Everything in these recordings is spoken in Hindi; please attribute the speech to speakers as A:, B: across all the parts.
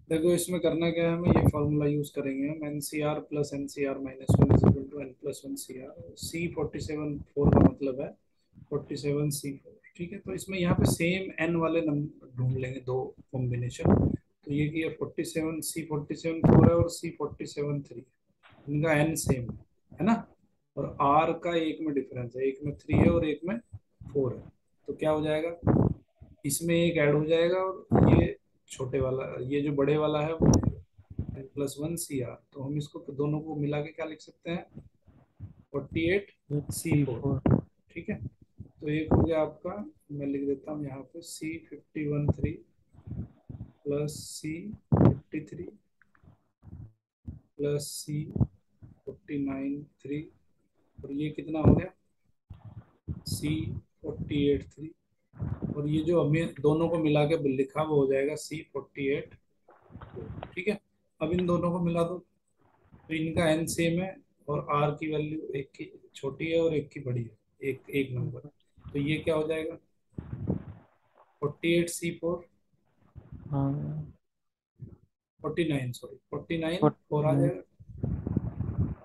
A: देखो इसमें करना क्या है, हमें ये फॉर्मूला यूज करेंगे हम, n C r plus n C r minus one is equal to n plus one C r. C 47 four का मतलब है 47 सी फोर। ठीक है, तो इसमें यहाँ पे सेम एन वाले नंबर ढूंढ लेंगे, दो कॉम्बिनेशन। तो ये कि 47 सी 47 फोर है और सी 47 थ्री है, इनका एन सेम है ना। और आर का एक में डिफरेंस है, एक में थ्री है और एक में फोर है। तो क्या हो जाएगा, इसमें एक ऐड हो जाएगा और ये छोटे वाला, ये जो बड़े वाला है वो n plus one C r. तो हम इसको दोनों को मिला के क्या लिख सकते हैं, 48 सी
B: सी
A: फोर।
B: फोर।
A: ठीक है, तो एक हो गया आपका, मैं लिख देता हूँ यहाँ पे सी 51 थ्री प्लस सी 53 प्लस सी 49 थ्री, और ये कितना हो गया सी 48 थ्री। और ये जो हमें दोनों को मिला के लिखा वो हो जाएगा सी 48 फोर। ठीक है, अब इन दोनों को मिला दो, तो इनका एन सेम है और आर की वैल्यू एक की छोटी है और एक की बड़ी है, एक एक नंबर। तो ये क्या हो जाएगा 48 सी फोर,
B: हाँ।
A: 49 सॉरी 49 फोर आ
B: 49
A: जाएगा।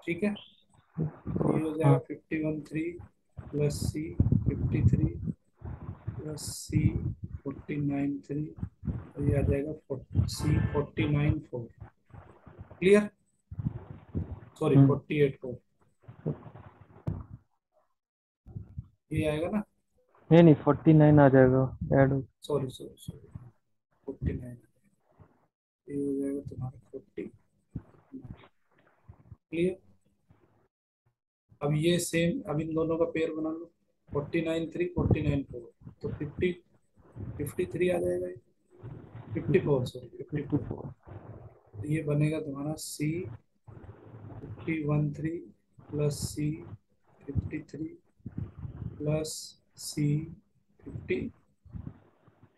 A: ठीक है, तो
B: फोर।
A: ये हो जाएगा
B: हाँ।
A: 51 थ्री प्लस सी 53 प्लस सी 49 थ्री, और ये आ जाएगा सी 49 फोर। क्लियर, सॉरी
B: हम्म।
A: 48 फोर, ये आएगा ना।
B: नहीं नहीं, 49 आ जाएगा ऐड।
A: सॉरी सॉरी सॉरी, 49, ये हो जाएगा तुम्हारा 49। क्लियर, अब ये सेम, अब इन दोनों का पेयर बना लो, 49 थ्री 49 फोर, तो 53 आ जाएगा, 54 सॉरी 54।
B: 54।
A: तो ये बनेगा तुम्हारा सी 51 थ्री प्लस सी 53 प्लस सी 50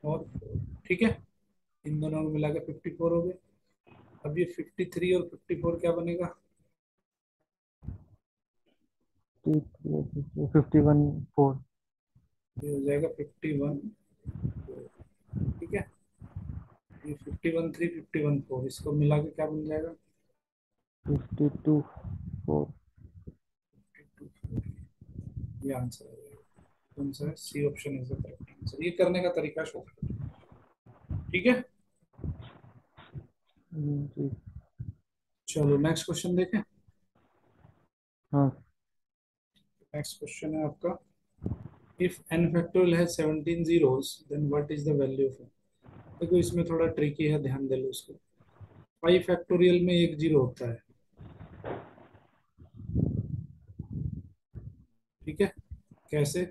A: और 4। ठीक है, इन दोनों को मिला के 54 हो गए। अब ये 53 और 54 क्या बनेगा,
B: 51 4।
A: ये हो जाएगा 51 4। ठीक है, ये 51 थ्री 51 4 इसको मिला के क्या बन जाएगा
B: 52 4।
A: 52 4। ये आंसर है, कौन सा है, C option is the correct answer. ये करने का तरीका शॉर्टकट। ठीक है,
B: जी।
A: चलो नेक्स्ट क्वेश्चन देखें।
B: हाँ।
A: नेक्स्ट क्वेश्चन है आपका, इफ n फैक्टोरियल है 17 zeros then what is the value of n। देखो इसमें थोड़ा ट्रिकी है, ध्यान दे लो इसको। 5 फैक्टोरियल में एक जीरो होता है। ठीक है, कैसे,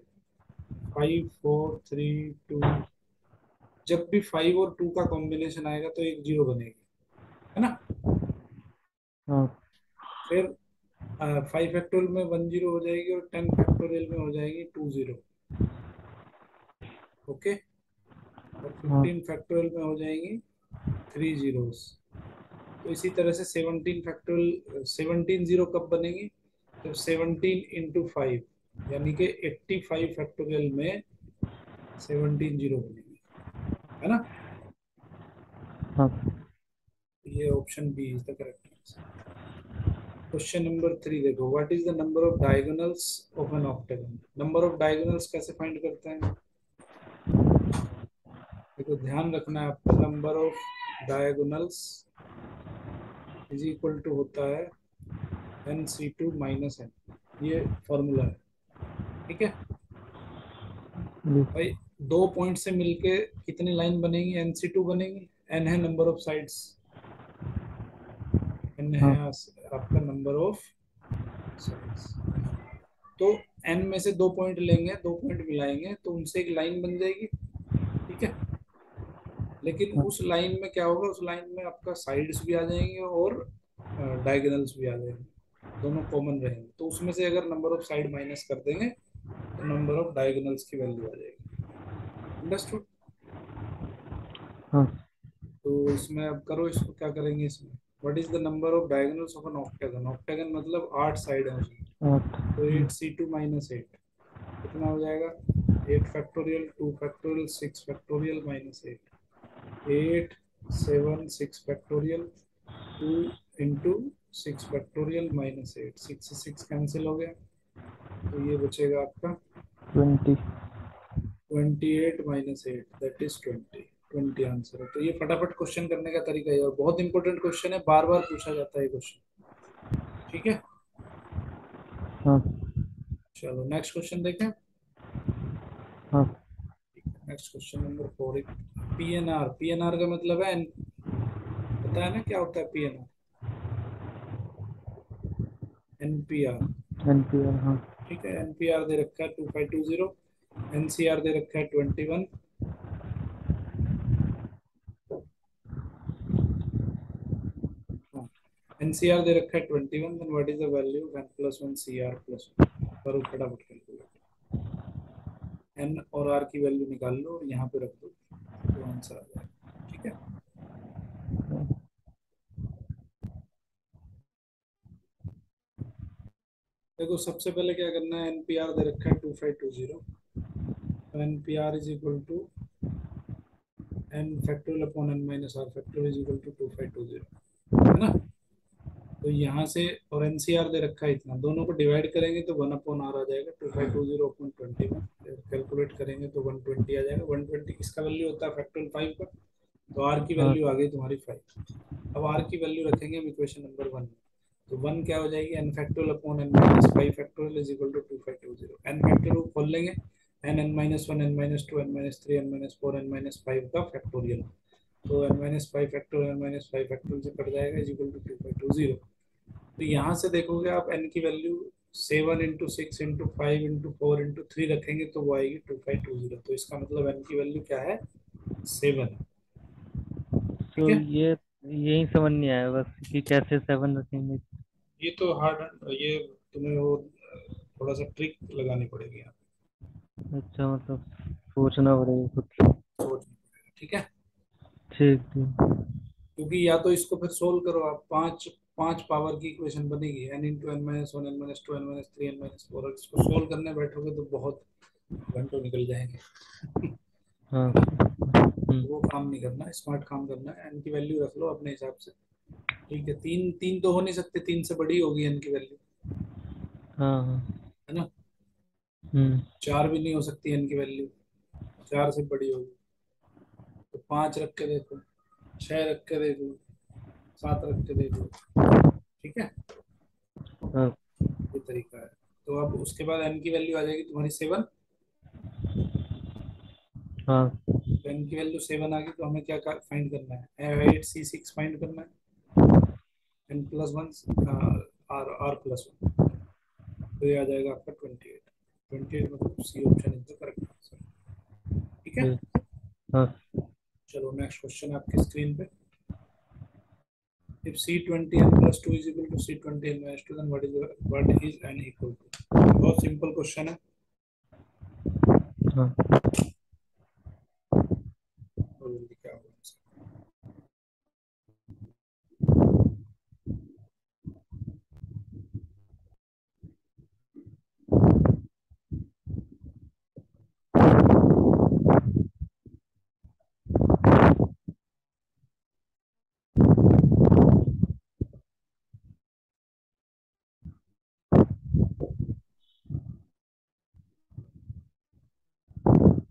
A: 5 4 3 2, जब भी 5 और 2 का कॉम्बिनेशन आएगा तो एक जीरो बनेगी, है ना।
B: हाँ।
A: फिर 5 फैक्टोरियल में 1 जीरो हो जाएगी और 10 फैक्टोरियल में हो जाएगी 2 जीरो। ओके, और
B: हाँ।
A: 15 फैक्टोरियल में हो जाएंगी 3 जीरोस। तो इसी तरह से 17 फैक्टोरियल, 17 जीरो कब बनेगी, जब 17 इंटू फाइव, यानी कि 85 फैक्टोरियल में 17 जीरो बनेगी, है ना।
B: हाँ।
A: ये option B is the correct answer. Question number 3 देखो, what is the number of diagonals of an octagon. Number of diagonals कैसे फाइंड करते हैं, देखो ध्यान रखना है आपको, number of diagonals is equal to होता है n C two minus n, ये फॉर्मूला है। ठीक है
B: जी।
A: भाई, दो पॉइंट से मिलके कितनी लाइन बनेगी, एन सी टू बनेगी। एन है नंबर ऑफ साइड्स, एन है
B: हाँ।
A: आपका नंबर ऑफ साइड्स। तो एन में से दो पॉइंट लेंगे, दो पॉइंट मिलाएंगे तो उनसे एक लाइन बन जाएगी। ठीक है, लेकिन
B: हाँ।
A: उस लाइन में क्या होगा, उस लाइन में आपका साइड्स भी आ जाएंगे और डायगोनल्स भी आ जाएंगे, दोनों कॉमन रहेंगे। तो उसमें से अगर नंबर ऑफ साइड माइनस कर देंगे तो नंबर ऑफ डायगोनल्स की वैल्यू आ जाएगी। अंडरस्टूड।
B: हाँ।
A: तो इसमें अब करो, इसको क्या करेंगे इसमें, what is the number of diagonals of an octagon. Octagon मतलब 8 साइड है उसमें।
B: 8।
A: तो 8 C2 माइनस 8 कितना हो जाएगा, 8 factorial 2 factorial 6 factorial minus 8, 8 7 6 factorial 2 into 6 factorial minus 8, 6 से 6 कैंसिल हो गया, तो ये बचेगा आपका
B: 20।
A: 28 माइनस 8 दैट इज 20। 20 आंसर है। तो ये फटाफट क्वेश्चन करने का तरीका है और बहुत इंपॉर्टेंट क्वेश्चन है, बार बार पूछा जाता है क्वेश्चन। ठीक है,
B: हाँ
A: चलो नेक्स्ट क्वेश्चन देखें।
B: हाँ।
A: Next question number 4। PNR, PNR का मतलब है पता है ना क्या होता है पीएनआर? एनपीआर।
B: NPR, हाँ।
A: ठीक है, एनपीआर दे रखा है 2520, एनसीआर दे रखा है 21। हाँ, एनसीआर दे रखा है 21, then what is the value of n plus one C r plus करो फटाफट कैलकुलेट। एन और आर की वैल्यू निकाल लो और यहाँ पे रख दो तो आंसर आ जाएगा। ठीक है, देखो सबसे पहले क्या करना है, एनपीआर दे रखा है 2520, तो nPr is equal to n factorial upon n minus r factorial is equal to 2520, है ना। तो यहाँ से और एनसीआर दे रखा है इतना, दोनों को डिवाइड करेंगे तो 1/r आ जाएगा, 2520/21, कैलकुलेट करेंगे तो 120 आ जाएगा। 120 किसका वैल्यू होता है, फैक्टोरियल 5 का, तो आर की
B: हाँ
A: वैल्यू आ गई तुम्हारी 5। अब आर की वैल्यू रखेंगे हम इक्वेशन नंबर 1 में, तो 1 क्या हो जाएगी, n factorial upon n minus 5 factorial is equal to 2520। N factorial को खोल लेंगे, एन-1, एन-2, एन-3, एन-4, एन-5 का फैक्टोरियल, तो n-5 फैक्टोरियल n-5 फैक्टोरियल से कट जाएगा इज इक्वल टू 2520। तो यहाँ से देखोगे आप एन की value 7 into 6 into 5 into 4 into 3 रखेंगे तो वो आएगी 2520। तो इसका मतलब एन की वैल्यू क्या है, 7। ठीक
B: तो
A: है,
B: ये यही समझ नहीं आया बस कि कैसे 7 रखेंगे।
A: ये तो हार्ड, ये तुम्हें वो थोड़ा सा ट्रिक लगानी पड़ेगी यहाँ
B: अच्छा, मतलब सोचना पड़ेगा कुछ।
A: पे, सोचनी पड़ेगा। ठीक है,
B: ठीक ठीक।
A: क्योंकि या तो इसको फिर सोल्व करो आप, पांच पांच पावर की इक्वेशन बनेगी, n into n-1, n-2, n-3, n-4, इसको सोल्व करने बैठोगे तो बहुत घंटों निकल जाएंगे।
B: हाँ।
A: है ना,
B: हम्म।
A: वो काम नहीं करना, स्मार्ट काम करना है, एन की वैल्यू रख लो अपने हिसाब से। ठीक है, तीन तीन तो हो नहीं सकते, तीन से बड़ी होगी एन की वैल्यू,
B: हाँ हाँ।
A: है ना।
B: हम्म।
A: चार भी नहीं हो सकती एन की वैल्यू, चार से बड़ी होगी। तो पांच रख के देखो, छह रख के देखो, सात रख के देखो। ठीक है,
B: हाँ
A: ये तरीका है। तो अब उसके बाद एन की वैल्यू आ जाएगी तुम्हारी 7।
B: हाँ।
A: तो एन की वैल्यू 7 आ गई, तो हमें क्या फाइंड करना है, 8c6 फाइंड करना है, n+1 r+1, तो ये आ जाएगा आपका 28। 28 मतलब C option is the correct answer. ठीक है,
B: ठीक। हाँ।
A: चलो नेक्स्ट क्वेश्चन आपकी स्क्रीन पे। If C20n+2 is equal to C20n-2, then what is n equal to? बहुत सिंपल क्वेश्चन है,
B: हाँ।
A: और जल्दी क्या होगा आंसर।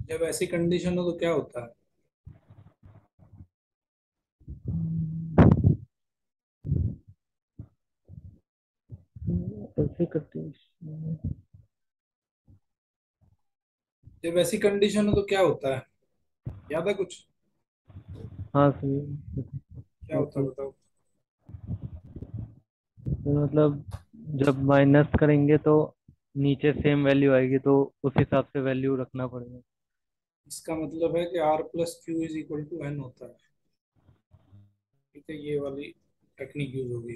A: जब ऐसी कंडीशन हो तो क्या होता है,
B: ऐसे करते हैं।
A: जब ऐसी कंडीशन हो तो क्या होता है, याद है कुछ,
B: हाँ सही।
A: क्या होता है
B: ऐसे
A: बताओ।
B: तो मतलब जब माइनस करेंगे तो नीचे सेम वैल्यू आएगी, तो उस हिसाब से वैल्यू रखना पड़ेगा।
A: इसका मतलब है कि r+q=n होता है। ठीक है, ये वाली टेक्निक यूज होगी।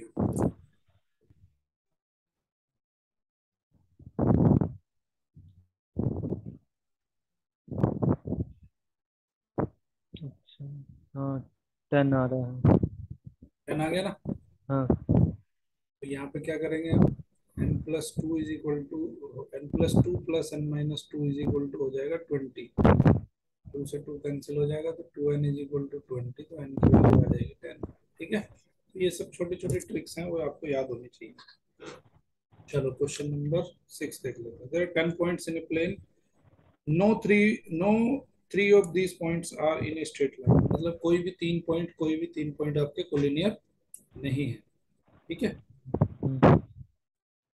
B: अच्छा। हाँ, 10 आ रहा है।
A: 10 आ गया ना,
B: हाँ।
A: तो यहाँ पे क्या करेंगे हम, n+2 is equal to n+2 plus n-2 is equal to हो जाएगा 20। 2 से 2 कैंसिल हो जाएगा तो 2n इज इक्वल टू 20, तो n की वैल्यू आ जाएगी 10। ठीक है, तो ये सब छोटे छोटे ट्रिक्स हैं, वो आपको याद होनी चाहिए। चलो क्वेश्चन नंबर 6 देख लेते हैं। There are 10 points in a plane, no three of these points are in a straight line, मतलब कोई भी 3 पॉइंट आपके कोलिनियर नहीं है। ठीक है,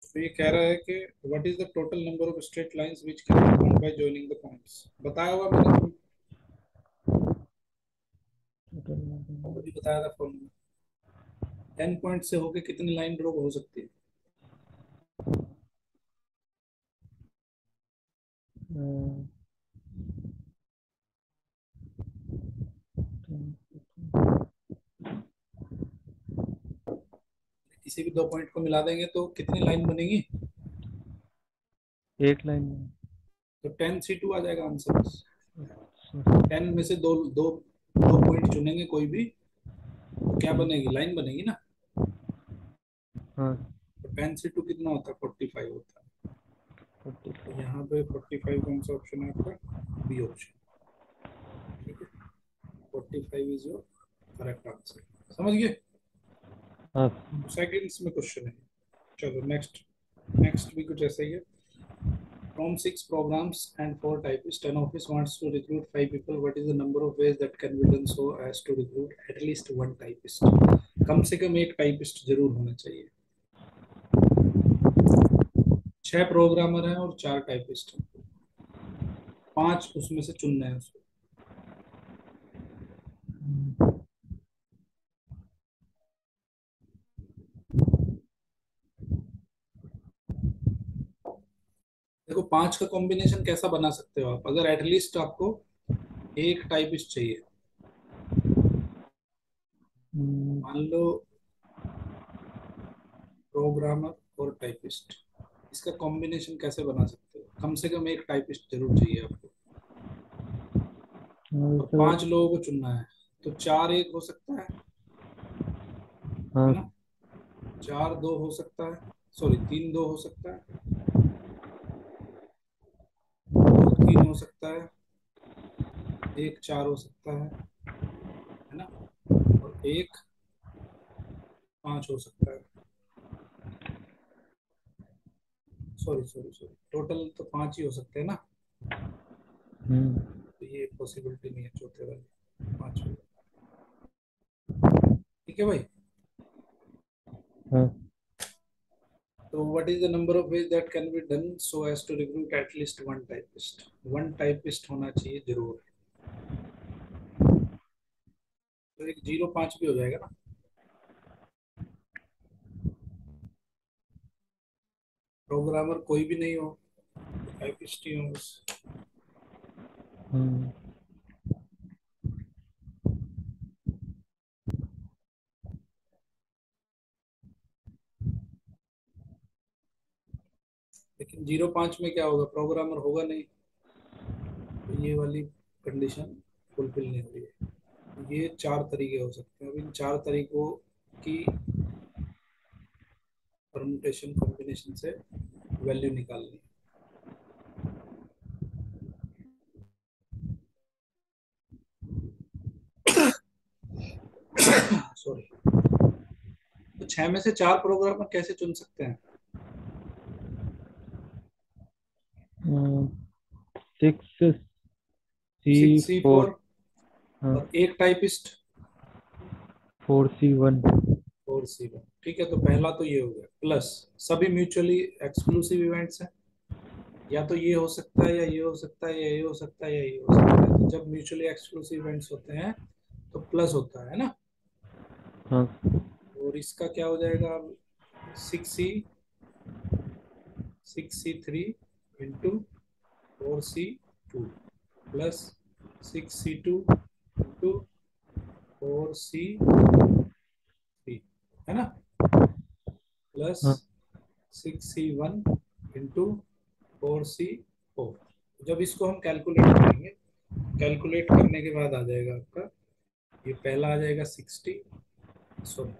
A: तो ये कह रहा है कि what is the total number of straight lines which can be found bye joining the points. बताया हुआ मैंने तुम्हें, अभी बताया था फॉर्मूला। 10 पॉइंट से होके कितनी लाइन ड्रॉ हो सकती है? किसी भी 2 पॉइंट को मिला देंगे तो कितनी लाइन बनेगी?
B: एक लाइन में।
A: तो 10 C2 आ जाएगा आंसर। 10 में से दो दो दो पॉइंट चुनेंगे कोई भी, तो क्या बनेगी? लाइन बनेगी ना।
B: हाँ,
A: तो 10 C2 कितना होता है? 45 होता है। तो यहाँ पे 45 कौन सा ऑप्शन है आपका? B option. ठीक है, 45 इज योर करेक्ट आंसर। समझ गए?
B: हाँ।
A: सेकंड्स में क्वेश्चन है। चलो नेक्स्ट, नेक्स्ट भी कुछ ऐसा ही है। From 6 programs and 4 typists, an office wants to recruit 5 people. What is the number of ways that can be done so as to recruit at least one typist? कम से कम एक टाइपिस्ट जरूर होना चाहिए। 6 प्रोग्रामर हैं और 4 टाइपिस्ट हैं, 5 उसमें से चुनना है उसको। देखो 5 का कॉम्बिनेशन कैसा बना सकते हो आप, अगर एटलीस्ट आपको एक टाइपिस्ट चाहिए, मान लो प्रोग्रामर और टाइपिस्ट, इसका कॉम्बिनेशन कैसे बना सकते हो? कम से कम एक टाइपिस्ट जरूर चाहिए आपको, और
B: तो
A: 5 लोगों को चुनना है, तो 4 एक हो सकता है
B: हाँ।
A: ना? 4 2 हो सकता है, सॉरी 3 2 हो सकता है, 2 3 हो सकता है, 1 4 हो सकता है ना? और 1 5 हो सकता है। सॉरी सॉरी सॉरी, टोटल तो 5 ही हो सकते हैं ना, तो ये पॉसिबिलिटी नहीं है चौथे वाले, 5 होगा। ठीक है भाई,
B: हाँ।
A: तो what is the number of ways that can be done so as to recruit at least one typist? One typist होना चाहिए जरूर, तो एक 0 5 भी हो जाएगा ना। प्रोग्रामर कोई भी नहीं हो, टाइपिस्ट ही हो बस। लेकिन 0 5 में क्या होगा? प्रोग्रामर होगा नहीं, तो ये वाली कंडीशन फुलफिल नहीं हो रही है। ये 4 तरीके हो सकते हैं, अब इन 4 तरीकों की परमुटेशन कॉम्बिनेशन से वैल्यू निकालनी है। सॉरी, तो 6 में से 4 प्रोग्रामर कैसे चुन सकते हैं?
B: 6C
A: 6C4
B: 4। हाँ,
A: और एक टाइपिस्ट
B: 4C1।
A: 4C1। ठीक है, तो पहला तो ये हो गया, प्लस सभी म्यूचुअली एक्सक्लूसिव इवेंट्स हैं, या तो ये हो सकता है या ये हो सकता है या ये हो सकता है या ये हो सकता है। तो जब म्यूचुअली एक्सक्लूसिव इवेंट्स होते हैं तो प्लस होता है ना।
B: हाँ।
A: और इसका क्या हो जाएगा? 6C3 into 4C2 plus 6C2 into 4C3, है ना? प्लस
B: हाँ।
A: 6C1 into 4C4। जब इसको हम कैलकुलेट करेंगे, कैलकुलेट करने के बाद आ जाएगा आपका, ये पहला आ जाएगा 60, सॉरी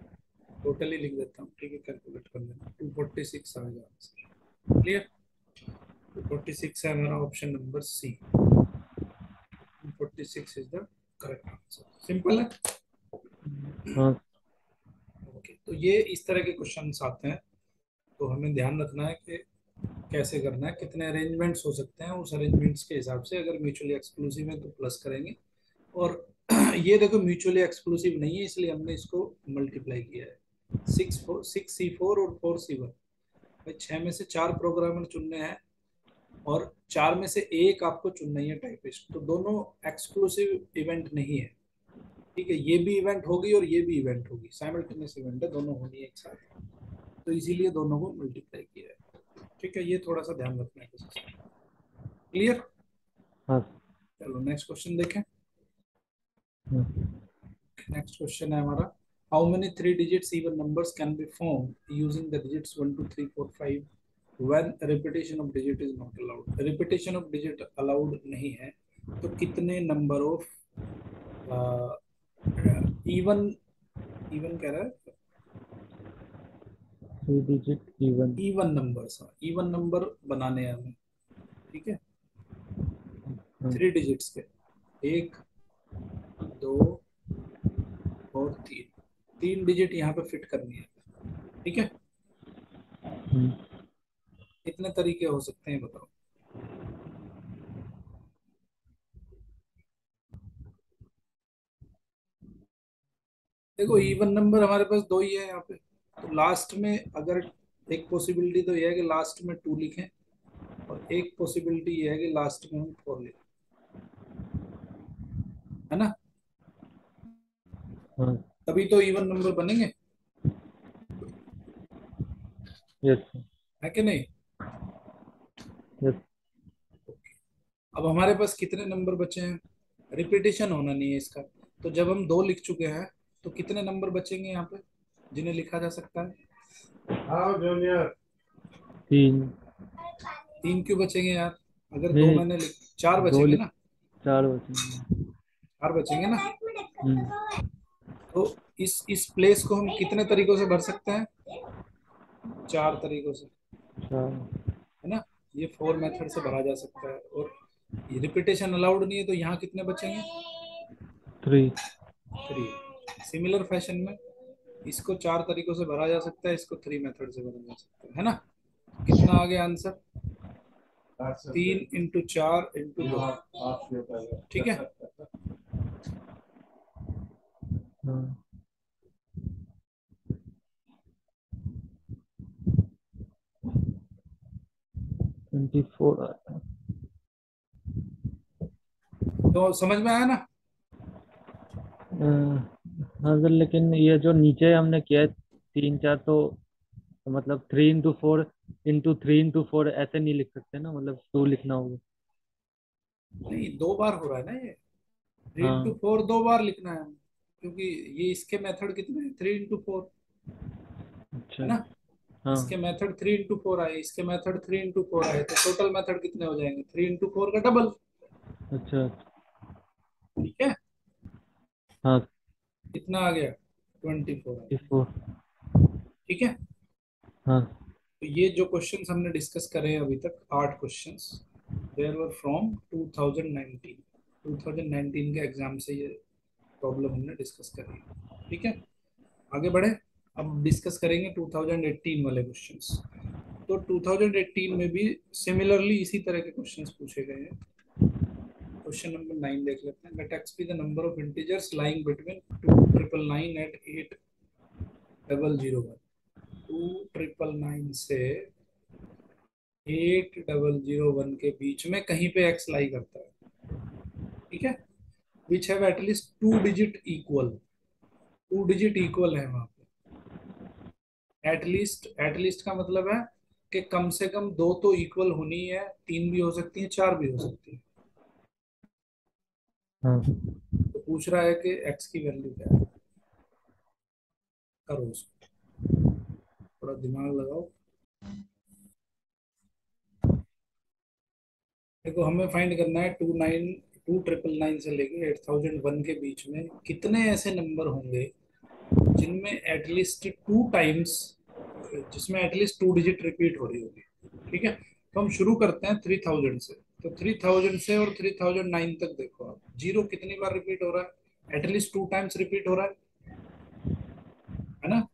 A: टोटली लिख देता हूँ, ठीक है, कैलकुलेट कर लेना, 246 आएगा आंसर। क्लियर? 246 है हमारा option number C, 26 is the correct answer. Simple है।
B: हाँ।
A: ओके, तो ये इस तरह के क्वेश्चंस आते हैं, तो हमें ध्यान रखना है कि कैसे करना है, कितने अरेंजमेंट्स हो सकते हैं, उस अरेंजमेंट्स के हिसाब से अगर म्यूचुअली एक्सक्लूसिव है तो प्लस करेंगे। और ये देखो म्यूचुअली एक्सक्लूसिव नहीं है, इसलिए हमने इसको मल्टीप्लाई किया है। 6C4 और 4C1, भाई 6 में से 4 प्रोग्रामर चुनने हैं और 4 में से एक आपको चुनना ही है टाइपिस्ट, तो दोनों एक्सक्लूसिव इवेंट नहीं है। ठीक है, ये भी इवेंट होगी और ये भी इवेंट होगी, साइमल्टेनियस इवेंट है, दोनों होनी है एक साथ, तो इसीलिए दोनों को मल्टीप्लाई किया है। ठीक है, ये थोड़ा सा ध्यान रखना है। क्लियर।
B: हाँ।
A: चलो नेक्स्ट क्वेश्चन देखें।
B: हाँ।
A: नेक्स्ट क्वेश्चन है हमारा, how many 3 digits even numbers can be form using the digits 1 2 3 4 5 when repetition of digit is not allowed. Repetition of digit allowed नहीं है, तो कितने नंबर ऑफ इवन, इवन कह रहा है,
B: 3 digit even.
A: Even numbers, even number बनाने हैं हमें। ठीक है,
B: हाँ।
A: 3 डिजिट्स के, 1 2 और 3, 3 डिजिट यहाँ पे फिट करनी है। ठीक है,
B: हम्म।
A: कितने तरीके हो सकते हैं बताओ। देखो इवन नंबर हमारे पास दो ही है यहाँ पे, तो लास्ट में अगर, एक पॉसिबिलिटी तो यह है कि लास्ट में 2 लिखें, और एक पॉसिबिलिटी यह है कि लास्ट में हम 4 लिखें, है ना,
B: हाँ।
A: तभी तो इवन नंबर बनेंगे,
B: यस।
A: है कि नहीं।
B: यस।
A: अब हमारे पास कितने नंबर बचे हैं, रिपीटेशन होना नहीं है इसका, तो जब हम 2 लिख चुके हैं तो कितने नंबर बचेंगे यहाँ पे जिन्हें लिखा जा सकता है। हाँ जूनियर।
B: 3।
A: 3 क्यों बचेंगे यार, अगर 2
B: नहीं,
A: मैंने लिख, 4
B: दो
A: बचेंगे
B: लिख,
A: ना,
B: 4 बचेंगे।
A: 4 बचेंगे ना।
B: हम्म।
A: तो इस प्लेस को हम कितने तरीकों से भर सकते हैं, 4 तरीकों से,
B: 4।
A: है ना। ये 4 मेथड से भरा जा सकता है, और ये रिपीटेशन अलाउड नहीं है, तो यहाँ कितने बचेंगे,
B: 3।
A: 3। सिमिलर फैशन में इसको 4 तरीकों से भरा जा सकता है, इसको 3 मेथड से भरा जा सकता है ना। कितना आ गया आंसर, 3 × 4 × 2। ठीक है,
B: हाँ। 24 आता है।
A: तो समझ में आया ना।
B: हाँ सर, लेकिन ये जो नीचे हमने किया है 3 4, तो मतलब 3 × 4 इंटू 3 × 4 ऐसे नहीं लिख सकते ना, मतलब 2 लिखना होगा।
A: नहीं, 2 बार हो रहा है ना ये, 3 × 4 2 बार लिखना है, क्योंकि ये इसके मेथड कितने हैं, 3 × 4,
B: अच्छा।
A: है ना।
B: हाँ।
A: इसके मेथड 3 × 4 आए, इसके मेथड 3 × 4 आए, तो टोटल मेथड कितने हो जाएंगे, 3 × 4 का डबल।
B: अच्छा।
A: ठीक है,
B: हाँ।
A: कितना आ गया, 24 आ गया।
B: 24।
A: ठीक है,
B: हाँ।
A: तो ये जो क्वेश्चंस हमने डिस्कस करे हैं अभी तक, 8 क्वेश्चंस, देयर वर फ्रॉम 2019, 2019 के एग्जाम से ये प्रॉब्लम हमने डिस्कस करी है। ठीक है, आगे बढ़े, अब डिस्कस करेंगे 2018 वाले क्वेश्चंस। तो 2018 में भी सिमिलरली इसी तरह के क्वेश्चंस पूछे गए हैं। क्वेश्चन नंबर 9 देख लेते हैं, let x be the number of integers lying between 2 999 at 8001। 2 999 से 8001 के बीच में कहीं पे एक्स लाई करता है। ठीक है, which have at least 2 digit equal, 2 digit equal है वहां पे। एटलीस्ट, एटलीस्ट का मतलब है कि कम से कम 2 तो इक्वल होनी है, 3 भी हो सकती है, 4 भी हो सकती है।
B: हाँ।
A: तो पूछ रहा है कि एक्स की वैल्यू क्या है, करो उसको, थोड़ा दिमाग लगाओ। देखो हमें फाइंड करना है 2 999 से लेके 8001 के बीच में कितने ऐसे नंबर होंगे जिनमें एटलीस्ट 2 टाइम्स, जिसमें एटलीस्ट 2 डिजिट रिपीट हो रही होगी। ठीक है, तो हम शुरू करते हैं 3000 से, तो 3000 से और 3009 तक देखो आप, जीरो कितनी बार रिपीट हो रहा है? एटलीस्ट 2 टाइम्स रिपीट हो रहा है ना?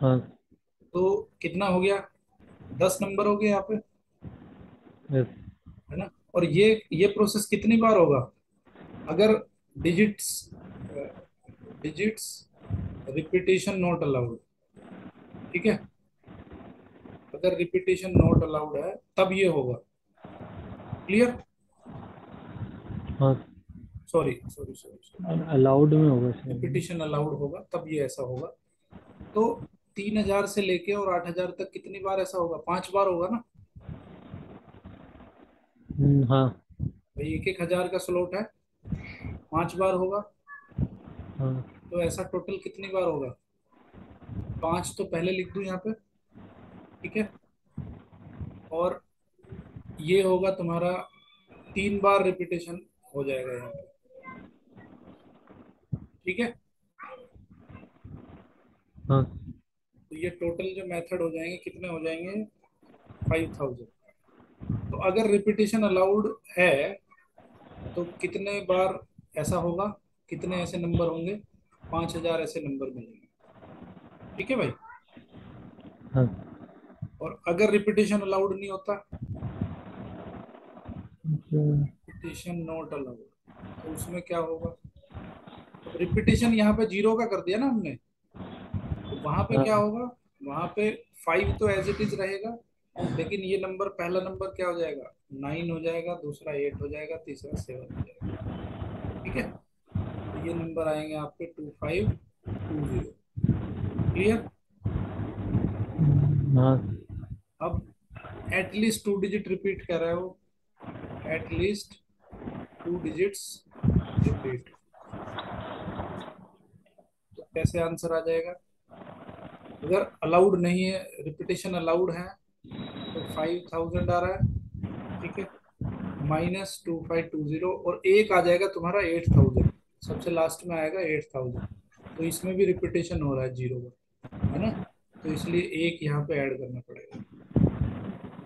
B: हाँ।
A: तो कितना हो गया? 10 नंबर हो गए यहाँ पे,
B: यस।
A: है ना? और ये प्रोसेस कितनी बार होगा? अगर digits digits repetition not allowed, ठीक है, अगर रिपीटेशन नॉट अलाउड है तब ये होगा। क्लियर?
B: हाँ,
A: sorry sorry sorry sorry,
B: allowed में होगा शायद।
A: रिपीटेशन अलाउड होगा तब ये ऐसा होगा। तो 3,000 से लेके और 8,000 तक कितनी बार ऐसा होगा? 5 बार होगा ना
B: हाँ।
A: भाई? एक 1,000 का स्लॉट है, 5 बार होगा।
B: हाँ।
A: तो ऐसा टोटल कितनी बार होगा? 5 तो पहले लिख दूं यहाँ पे, ठीक है। और ये होगा तुम्हारा 3 बार रिपीटेशन हो जाएगा यहाँ पे, ठीक है।
B: हाँ।
A: तो ये टोटल जो मेथड हो जाएंगे कितने हो जाएंगे? 5,000। तो अगर रिपीटेशन अलाउड है तो कितने बार ऐसा होगा? कितने ऐसे नंबर होंगे? 5,000 ऐसे नंबर मिलेंगे, ठीक है भाई।
B: हाँ।
A: और अगर रिपीटेशन अलाउड नहीं होता,
B: अच्छा।
A: रिपीटेशन नॉट अलाउड, तो उसमें क्या होगा? अब रिपीटेशन यहाँ पे जीरो का कर दिया ना हमने, तो वहां पे क्या
B: हाँ।
A: होगा? वहां पे 5 तो एज इट इज रहेगा, लेकिन ये नंबर, पहला नंबर क्या हो जाएगा? 9 हो जाएगा, दूसरा 8 हो जाएगा, तीसरा 7 हो जाएगा, ठीक है। तो ये नंबर आएंगे आपके 2520। क्लियर?
B: हाँ।
A: अब एटलीस्ट 2 डिजिट रिपीट कर रहे हो, एटलीस्ट 2 डिजिट्स रिपीट, तो कैसे आंसर आ जाएगा? अगर अलाउड नहीं है, रिपीटेशन अलाउड है, तो 5,000 आ रहा है, ठीक है, -2520, और एक आ जाएगा तुम्हारा 8,000, सबसे लास्ट में आएगा 8,000। तो इसमें भी रिपीटेशन हो रहा है जीरो का, है ना? तो इसलिए एक यहाँ पे ऐड करना पड़ेगा।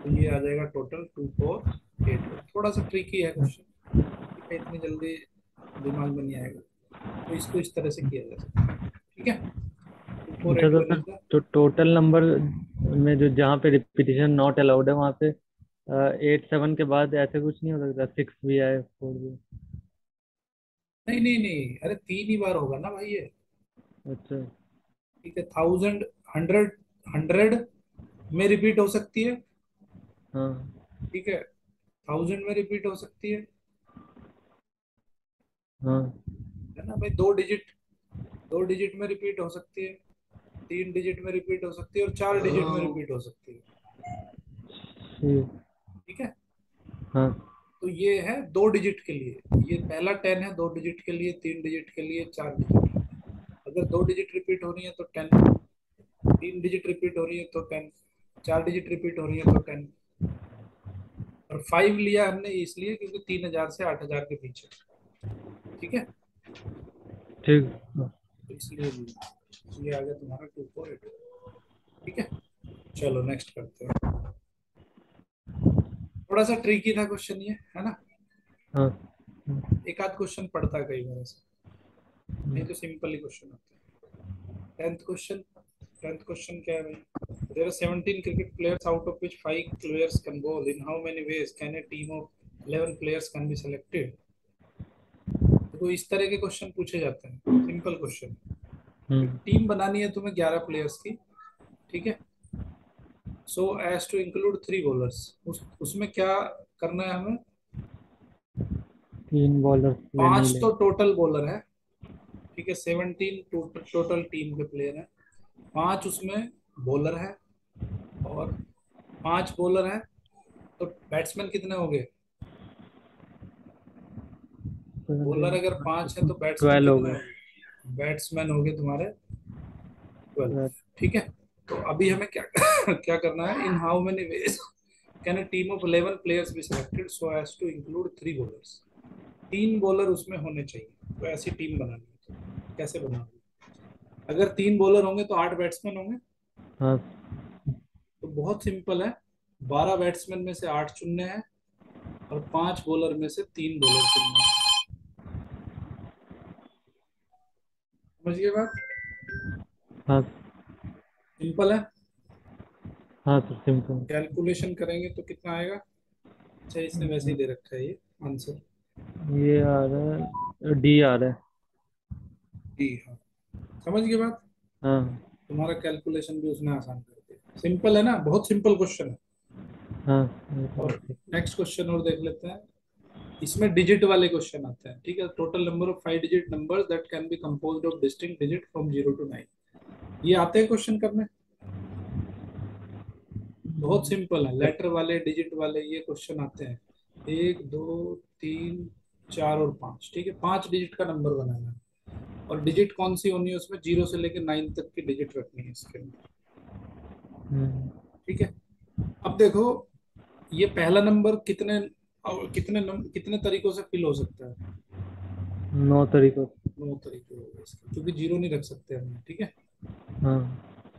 A: तो ये आ जाएगा टोटल 2481। थोड़ा सा ट्रिकी है क्वेश्चन, ठीक है, इतनी जल्दी दिमाग में नहीं आएगा। तो इसको इस तरह से किया जा सकता है, ठीक है। टू फोर
B: अच्छा,
A: एट
B: तो
A: वन
B: सर
A: इज द
B: तो टोटल नंबर में जो जहाँ पे रिपीटिशन नॉट अलाउड है वहाँ पे 8 7 के बाद ऐसे कुछ नहीं हो सकता? 6 भी आए, 4 भी?
A: नहीं नहीं नहीं, अरे 3 ही बार होगा ना भाई ये,
B: अच्छा।
A: ठीक है। 1,000, 100, 100 में रिपीट हो सकती है,
B: हाँ।
A: ठीक है, 1,000 में रिपीट हो सकती
B: हाँ।
A: है ना भाई? 2 डिजिट, 2 डिजिट में रिपीट हो सकती है, 3 डिजिट में रिपीट हो सकती है, और 4 डिजिट में रिपीट हो सकती है,
B: ठीक।
A: ठीक है।
B: हाँ।
A: तो ये है 2 डिजिट के लिए, ये पहला 10 है 2 डिजिट के लिए, 3 डिजिट के लिए, 4 डिजिट के लिए। अगर 2 डिजिट रिपीट हो रही है तो 10, 3 डिजिट रिपीट हो रही है तो 10, 4 डिजिट रिपीट हो रही है तो 10। और 5 लिया हमने इसलिए क्योंकि 3,000 से 8,000 के पीछे, ठीक है,
B: ठीक।
A: तो इसलिए लिया। ये आ गया तुम्हारा 248, ठीक है। चलो नेक्स्ट करते हैं। थोड़ा सा ट्रिकी था क्वेश्चन ये, है ना?
B: हाँ।
A: एक आध क्वेश्चन पढ़ता है कई बार ऐसे, नहीं तो सिंपल ही क्वेश्चन होता है। 10th क्वेश्चन, 10th क्वेश्चन क्या है भाई? There are 17 cricket players out of which 5 players can bowl, in how many ways can a team of 11 players can be selected? देखो इस तरह के क्वेश्चन पूछे जाते हैं, सिंपल क्वेश्चन। एक
B: हम्म।
A: टीम बनानी है तुम्हें 11 प्लेयर्स की, ठीक है। So as to include 3 bowlers, उसमें क्या करना है हमें?
B: 3 बॉलर लेने ही
A: 5 तो
B: लेने।
A: टोटल बॉलर है, ठीक है, 17 टोटल टीम के प्लेयर हैं, 5 उसमें बॉलर है, और 5 बॉलर हैं, तो बैट्समैन कितने हो गए? बॉलर अगर 5 है तो बैट्समैन
B: 12 हो
A: कितने
B: गए।
A: हो गए? बैट्समैन हो गए तुम्हारे 12,
B: 12।
A: ठीक है। तो अभी हमें क्या क्या करना है? In how many ways can a team of 11 players be selected so as to include 3 bowlers? 3 bowler उसमें होने चाहिए, तो ऐसी टीम बनानी है। तो कैसे बनाओगे? अगर 3 बॉलर होंगे तो 8 बैट्समैन होंगे।
B: हाँ।
A: तो बहुत सिंपल है, 12 बैट्समैन में से 8 चुनने हैं, और 5 बॉलर में से 3 बॉलर चुनने हैं, समझ गए बात?
B: हाँ।
A: सिंपल है।
B: हाँ सर सिंपल।
A: कैलकुलेशन करेंगे तो कितना आएगा? अच्छा, इसने वैसे ही दे रखा है ये आंसर।
B: ये आ रहा है, डी आ रहा है।
A: जी हाँ, समझ गए बात?
B: हाँ।
A: तुम्हारा कैलकुलेशन भी उसने आसान कर दिया। सिंपल है ना, बहुत सिंपल क्वेश्चन है।
B: हाँ ये तो
A: और
B: बात है।
A: नेक्स्ट क्वेश्चन और देख लेते हैं। इसमें डिजिट वाले क्वेश्चन आते हैं, ठीक है। Total number of 5 digit numbers that can B composed of distinct digit from 0 to 9। ये आते हैं क्वेश्चन करने। बहुत सिंपल है, लेटर वाले डिजिट वाले ये क्वेश्चन आते हैं। 1 2 3 4 और 5, ठीक है। 5 डिजिट का नंबर बनाना है, और डिजिट कौन सी होनी है उसमें? 0 से लेकर 9 तक की डिजिट रखनी है इसके अंदर,
B: हम्म,
A: ठीक है। अब देखो, ये पहला नंबर कितने कितने तरीकों से फिल हो सकता है?
B: 9 तरीकों से।
A: 9 तरीके हो गए इसके, क्योंकि जीरो नहीं रख सकते हमने, ठीक है।
B: हाँ।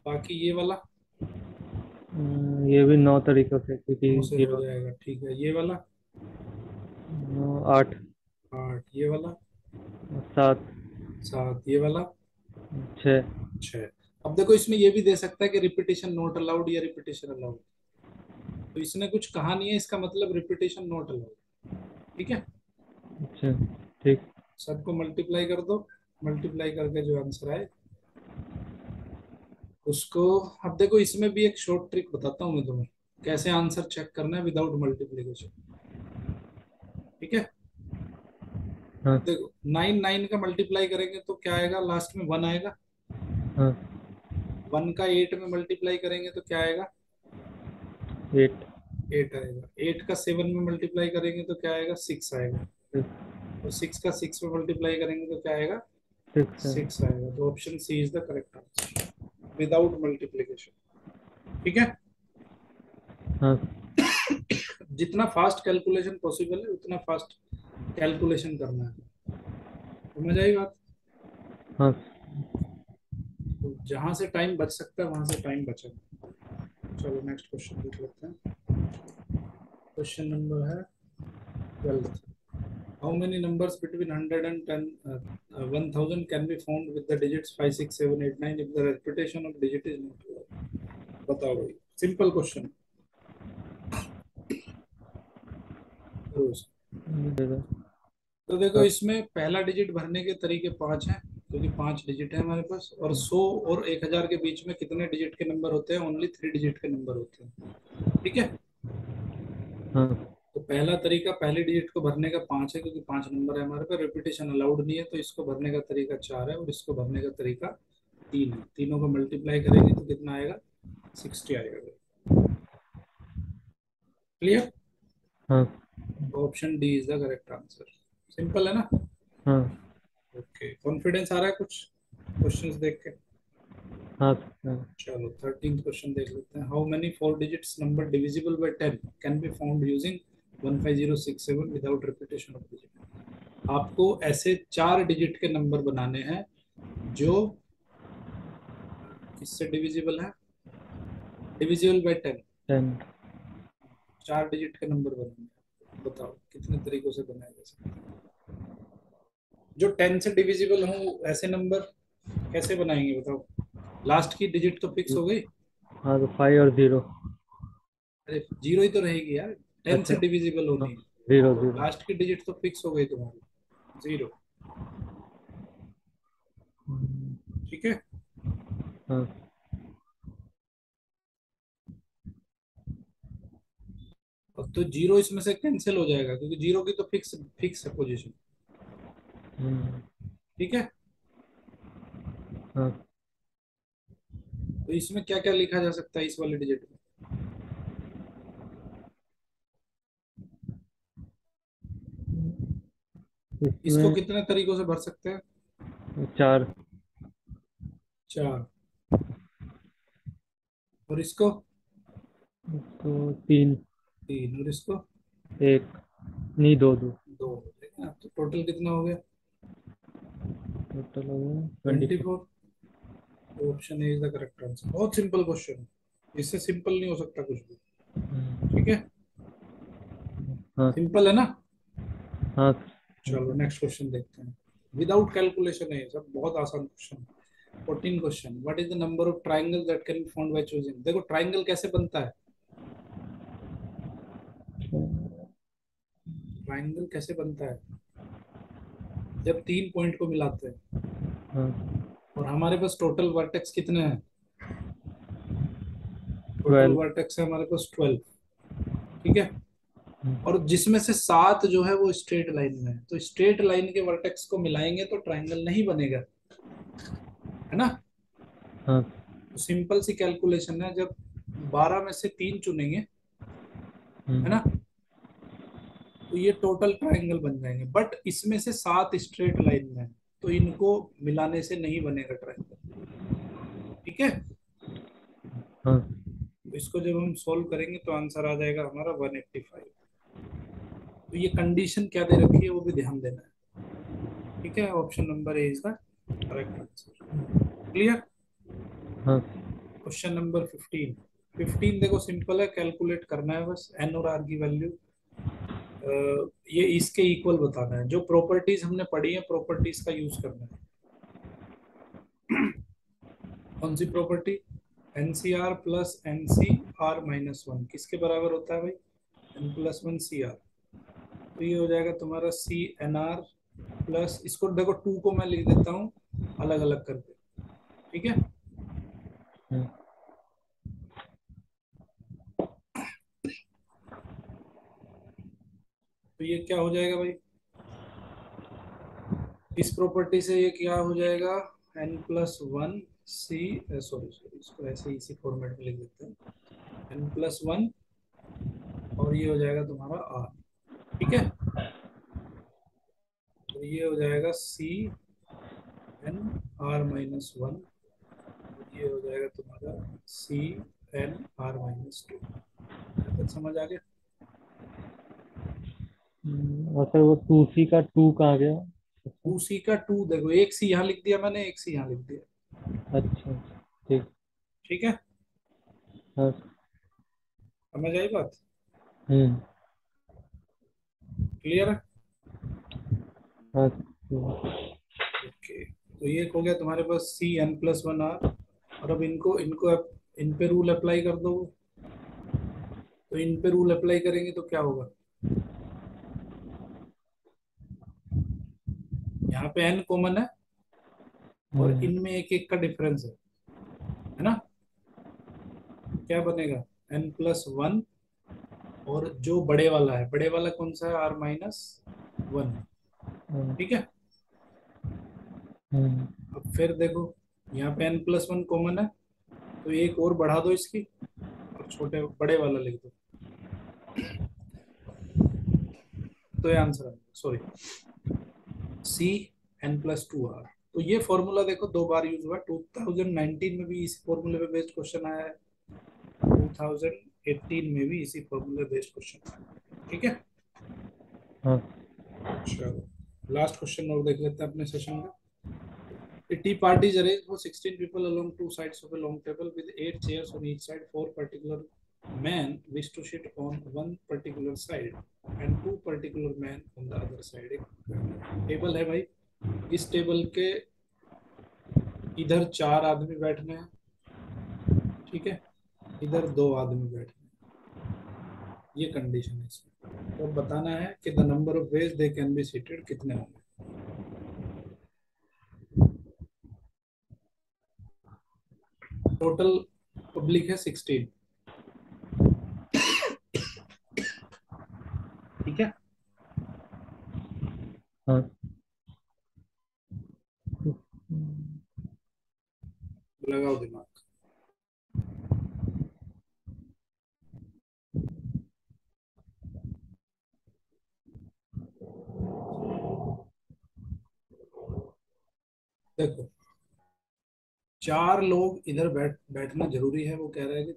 A: बाकी ये वाला
B: ये भी 9 तरीकों से, क्योंकि
A: 9 से हो
B: 0।
A: जाएगा, ठीक है। ये वाला
B: 8।
A: 8, ये वाला
B: 7।
A: 7, ये वाला
B: 6।
A: 6। अब देखो, इसमें ये भी दे सकता है कि रिपीटेशन नॉट अलाउड या रिपीटेशन अलाउड। तो इसने कुछ कहा नहीं है, इसका मतलब रिपीटेशन नॉट अलाउड, ठीक है।
B: अच्छा ठीक।
A: सबको मल्टीप्लाई कर दो, मल्टीप्लाई करके जो आंसर आए उसको। अब देखो, इसमें भी एक शॉर्ट ट्रिक बताता हूँ मैं तुम्हें, कैसे आंसर चेक करना है विदाउट मल्टीप्लीकेशन, ठीक है।
B: हाँ।
A: अब देखो, 9 9 का मल्टीप्लाई करेंगे तो क्या आएगा? लास्ट में 1 आएगा।
B: हाँ।
A: 1 का 8 में मल्टीप्लाई करेंगे तो क्या आएगा?
B: 8।
A: 8 आएगा। 8 का 7 में मल्टीप्लाई करेंगे तो क्या आएगा? 6 आएगा।
B: 6।
A: और 6 का 6 में मल्टीप्लाई करेंगे तो क्या आएगा?
B: 6 है।
A: 6 आएगा। तो option C is the correct answer, without multiplication, ठीक है।
B: हाँ।
A: जितना फास्ट कैलकुलेशन पॉसिबल है उतना फास्ट कैलकुलेशन करना है, समझ आई बात?
B: हाँ।
A: तो जहां से टाइम बच सकता है वहां से टाइम बचा। चलो नेक्स्ट क्वेश्चन देख लेते हैं। क्वेश्चन नंबर है 12। How many numbers between 100 and 1000 can be found with the digits 5 6 7 8 9 if the repetition of digit is not? बताओ भाई, सिंपल क्वेश्चन।
B: ये दे दो।
A: तो देखो,
B: हाँ।
A: इसमें पहला डिजिट भरने के तरीके 5 हैं, क्योंकि 5 डिजिट है हमारे पास। और 100 और 1000 के बीच में कितने डिजिट के नंबर होते हैं? ओनली 3 डिजिट के नंबर होते हैं, ठीक है।
B: हाँ।
A: तो पहला तरीका पहली डिजिट को भरने का 5 है, क्योंकि 5 नंबर है हमारे पास, रिपीटेशन अलाउड नहीं है, तो इसको भरने का तरीका 4 है, और इसको भरने का तरीका 3 है। तीनों को मल्टीप्लाई करेंगे तो कितना आएगा? 60 आएगा। क्लियर?
B: हाँ।
A: Option D is the correct answer. Simple है ना?
B: हाँ।
A: ओके, कॉन्फिडेंस आ रहा है कुछ क्वेश्चंस देख के?
B: हाँ। हाँ।
A: चलो 13th क्वेश्चन देख लेते हैं। How many 4 digits number divisible by 10 can be found using 15067 without repetition of digit? आपको ऐसे 4 डिजिट के नंबर बनाने हैं जो किससे डिविजिबल है? Divisible by 10।
B: 10।
A: 4 डिजिट के नंबर बनाने हैं, बताओ कितने तरीकों से बनाया जा सकता है? जो 10 से डिविजिबल हो ऐसे नंबर कैसे बनाएंगे बताओ? लास्ट की डिजिट तो फिक्स हो गई।
B: हाँ तो 5 और 0।
A: अरे, जीरो ही तो रहेगी यार, 10
B: अच्छा।
A: से डिविजिबल
B: हाँ।
A: होनी है।
B: 0
A: तो
B: 0।
A: लास्ट की डिजिट तो फिक्स हो गई तुम्हारी, 0, ठीक है।
B: हाँ।
A: अब तो 0 इसमें से कैंसिल हो जाएगा, क्योंकि 0 की तो फिक्स फिक्स है पोजीशन,
B: हम्म,
A: ठीक है।
B: हाँ।
A: तो इसमें क्या क्या लिखा जा सकता है इस वाले डिजिट में? इसको
B: इसमें
A: कितने तरीकों से भर सकते हैं?
B: 4।
A: 4। और इसको
B: तो 3।
A: 3। और इसको
B: 1। नहीं, 2 2।
A: 2। ठीक है, तो टोटल कितना हो गया?
B: टोटल हो गया 24।
A: 24। Option A is the correct answer. बहुत सिंपल क्वेश्चन है, इससे सिंपल नहीं हो सकता कुछ भी, ठीक है।
B: हाँ।
A: सिंपल है ना?
B: हाँ।
A: चलो नेक्स्ट क्वेश्चन देखते हैं। विदाउट कैलकुलेशन है ये सब, बहुत आसान question. 14 question, what is the number of triangle that can be found by choosing. देखो ट्राइंगल कैसे बनता है, ट्राइंगल कैसे बनता है, जब तीन पॉइंट को मिलाते हैं,
B: हाँ,
A: और हमारे पास टोटल वर्टेक्स कितने हैं, टोटल
B: 12।
A: वर्टेक्स है हमारे पास 12, ठीक है। और जिसमें से 7 जो है वो स्ट्रेट लाइन में है, तो स्ट्रेट लाइन के वर्टेक्स को मिलाएंगे तो ट्राइंगल नहीं बनेगा, है ना।
B: हाँ।
A: तो सिंपल सी कैलकुलेशन है, जब 12 में से 3 चुनेंगे, है ना, तो ये टोटल ट्राइंगल बन जाएंगे। बट इसमें से 7 स्ट्रेट लाइन में है, तो इनको मिलाने से नहीं बनेगा ट्राइंगल, ठीक है।
B: हाँ।
A: तो इसको जब हम सोल्व करेंगे तो आंसर आ जाएगा हमारा 185। तो ये कंडीशन क्या दे रखी है वो भी ध्यान देना है, ठीक है। Option number A is the correct answer. Clear.
B: हाँ।
A: Question number 15। 15 देखो सिंपल है, कैलकुलेट करना है बस एन और आर की वैल्यू। ये इसके इक्वल बताना है, जो प्रॉपर्टीज हमने पढ़ी है प्रॉपर्टीज का यूज करना है। कौन सी property, n C r plus n C r minus one किसके बराबर होता है भाई, n plus one C r. तो ये हो जाएगा तुम्हारा सी एन आर प्लस, इसको देखो टू को मैं लिख देता हूँ अलग अलग करके, ठीक है।
B: हम्म,
A: तो ये क्या हो जाएगा भाई, इस प्रॉपर्टी से ये क्या हो जाएगा, एन प्लस वन सी, सॉरी सॉरी इसको ऐसे इसी फॉर्मेट में लिख देते हैं, एन प्लस वन, और ये हो जाएगा तुम्हारा आर, ठीक है। तो ये हो जाएगा C n r minus one, ये हो जाएगा तुम्हारा C n r minus two. यहाँ तक समझ आ गया।
B: और सर वो 2C का 2 कहाँ गया? अच्छा।
A: टू सी का टू, देखो एक सी यहाँ लिख दिया मैंने, एक सी यहाँ लिख दिया,
B: अच्छा। ठीक।
A: ठीक है।
B: हाँ।
A: समझ आई बात,
B: हम्म।
A: क्लियर है।
B: हाँ।
A: ओके, तो ये हो गया तुम्हारे पास C n plus one r. और अब इनको इनको इन पे रूल अप्लाई कर दो। तो इन पे रूल अप्लाई करेंगे तो क्या होगा, यहाँ पे एन कॉमन है और
B: हम्म,
A: इनमें एक एक का डिफरेंस है ना। क्या बनेगा, एन प्लस वन, और जो बड़े वाला है, बड़े वाला कौन सा है, आर माइनस वन,
B: हम्म,
A: ठीक है।
B: हम्म,
A: अब फिर देखो यहाँ पे एन प्लस वन कॉमन है, तो एक और बढ़ा दो इसकी, और छोटे बड़े वाला लिख दो, तो ये आंसर है, sorry C n plus two r. तो ये फॉर्मूला देखो दो बार यूज हुआ, 2019 में भी इसी फॉर्मूले पे बेस्ड क्वेश्चन आया है, 2018 में भी इसी फॉर्मूले बेस्ड क्वेश्चन आया है, ठीक है।
B: हाँ।
A: चलो लास्ट क्वेश्चन और देख लेते हैं अपने सेशन का। A tea party is arranged for 16 people along two sides of a long table with 8 chairs on each side. Four particular men wish to sit on one particular side and two particular men on the other side. एक टेबल है भाई, इस टेबल के इधर 4 आदमी बैठने हैं, ठीक है, इधर 2 आदमी बैठने हैं, ये कंडीशन है इसमें। तो बताना है कि the number of veg they can be seated कितने होंगे। टोटल पब्लिक है 16, ठीक है।
B: हाँ।
A: लगाओ दिमाग। देखो 4 लोग इधर बैठना जरूरी है, वो कह रहा है कि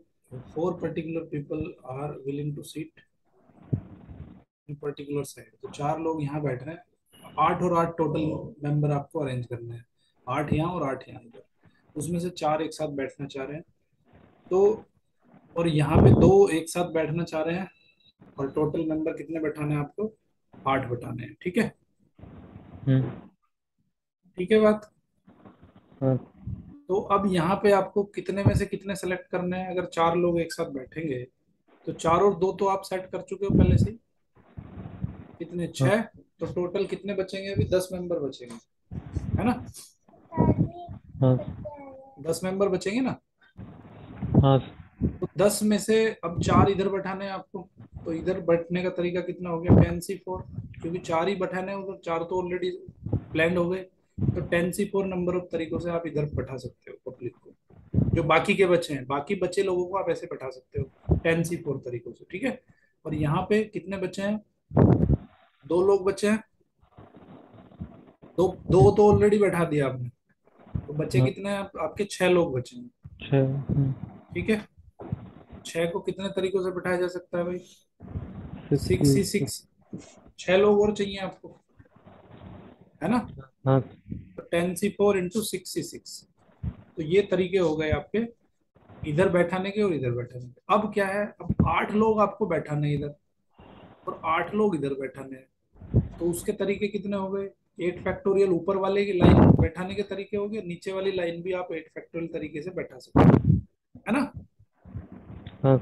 A: 4 particular people are willing to seat in particular side. तो 4 लोग यहाँ बैठ रहे हैं, 8 और 8 टोटल मेंबर आपको अरेंज करने हैं, 8 यहाँ और 8 यहाँ इधर, उसमें से 4 एक साथ बैठना चाह रहे हैं। तो और यहाँ पे 2 एक साथ बैठना चाह रहे हैं, और टोटल मेंबर कितने बैठाने हैं आपको, 8 बैठाने हैं, ठीक है।
B: हम्म,
A: ठीक है बात।
B: हाँ
A: तो अब यहाँ पे आपको कितने में से कितने सेलेक्ट करने हैं, अगर चार लोग एक साथ बैठेंगे तो चार और दो तो आप सेट कर चुके हो पहले से ही। कितने,
B: हाँ
A: छह। तो टोटल कितने बचेंगे, अभी 10 मेंबर बचेंगे, है ना।
B: हाँ
A: 10 मेंबर बचेंगे ना।
B: हाँ।
A: तो 10 में से अब चार इधर बैठाने हैं आपको। तो इधर बैठने का तरीका कितना हो गया, 10C4। क्योंकि चार ही बैठाने हैं उधर, चार तो ऑलरेडी प्लान हो गए। तो 10C4 नंबर ऑफ तरीकों से आप इधर बैठा सकते हो पब्लिक को। जो बाकी के बचे हैं, बाकी बचे लोगों को आप ऐसे बैठा सकते हो 10C4 तरीकों से, ठीक है। और यहाँ पे कितने बचे हैं, दो लोग बचे हैं। दो दो तो ऑलरेडी बैठा दिया आपने। तो बचे
B: हाँ,
A: कितने हैं आपके, छह लोग बचे हैं।
B: छः।
A: ठीक है। छह को कितने तरीकों से बैठाया जा सकता है भाई, सिक्स ही
B: 66।
A: सिक्स। छह लोग और चाहिए आपको, है ना।
B: हाँ
A: तो 10C4 इंटू 66। तो ये तरीके हो गए आपके इधर बैठाने के और इधर बैठाने के। अब क्या है, अब 8 लोग आपको बैठाने हैं इधर, और 8 लोग इधर बैठाने हैं। तो उसके तरीके कितने हो गए, 8 फैक्टोरियल ऊपर वाले की लाइन बैठाने के तरीके हो गए, नीचे वाली लाइन भी आप 8 फैक्टोरियल तरीके से बैठा सकते हो, है ना।
B: हाँ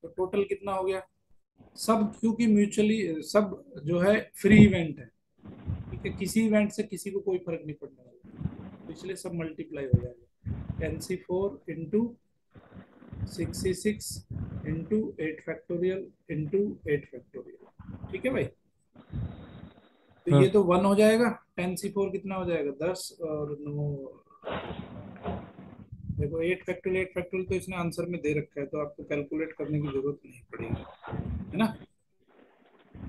A: तो टोटल कितना हो गया, सब क्योंकि म्यूचुअली सब जो है फ्री इवेंट है। ठीक है, किसी इवेंट से किसी को कोई फर्क नहीं पड़ने वाला, तो इसलिए सब मल्टीप्लाई हो जाएगा। 10C4 into 66 into 8 factorial into 8 factorial. ठीक है भाई। तो
B: हाँ।
A: ये तो 1 हो जाएगा। 10C4 कितना हो जाएगा, 10 और 9। देखो 8 फैक्टोरियल तो इसने आंसर में दे रखा है, तो आपको कैलकुलेट करने की जरूरत नहीं पड़ेगी, है ना।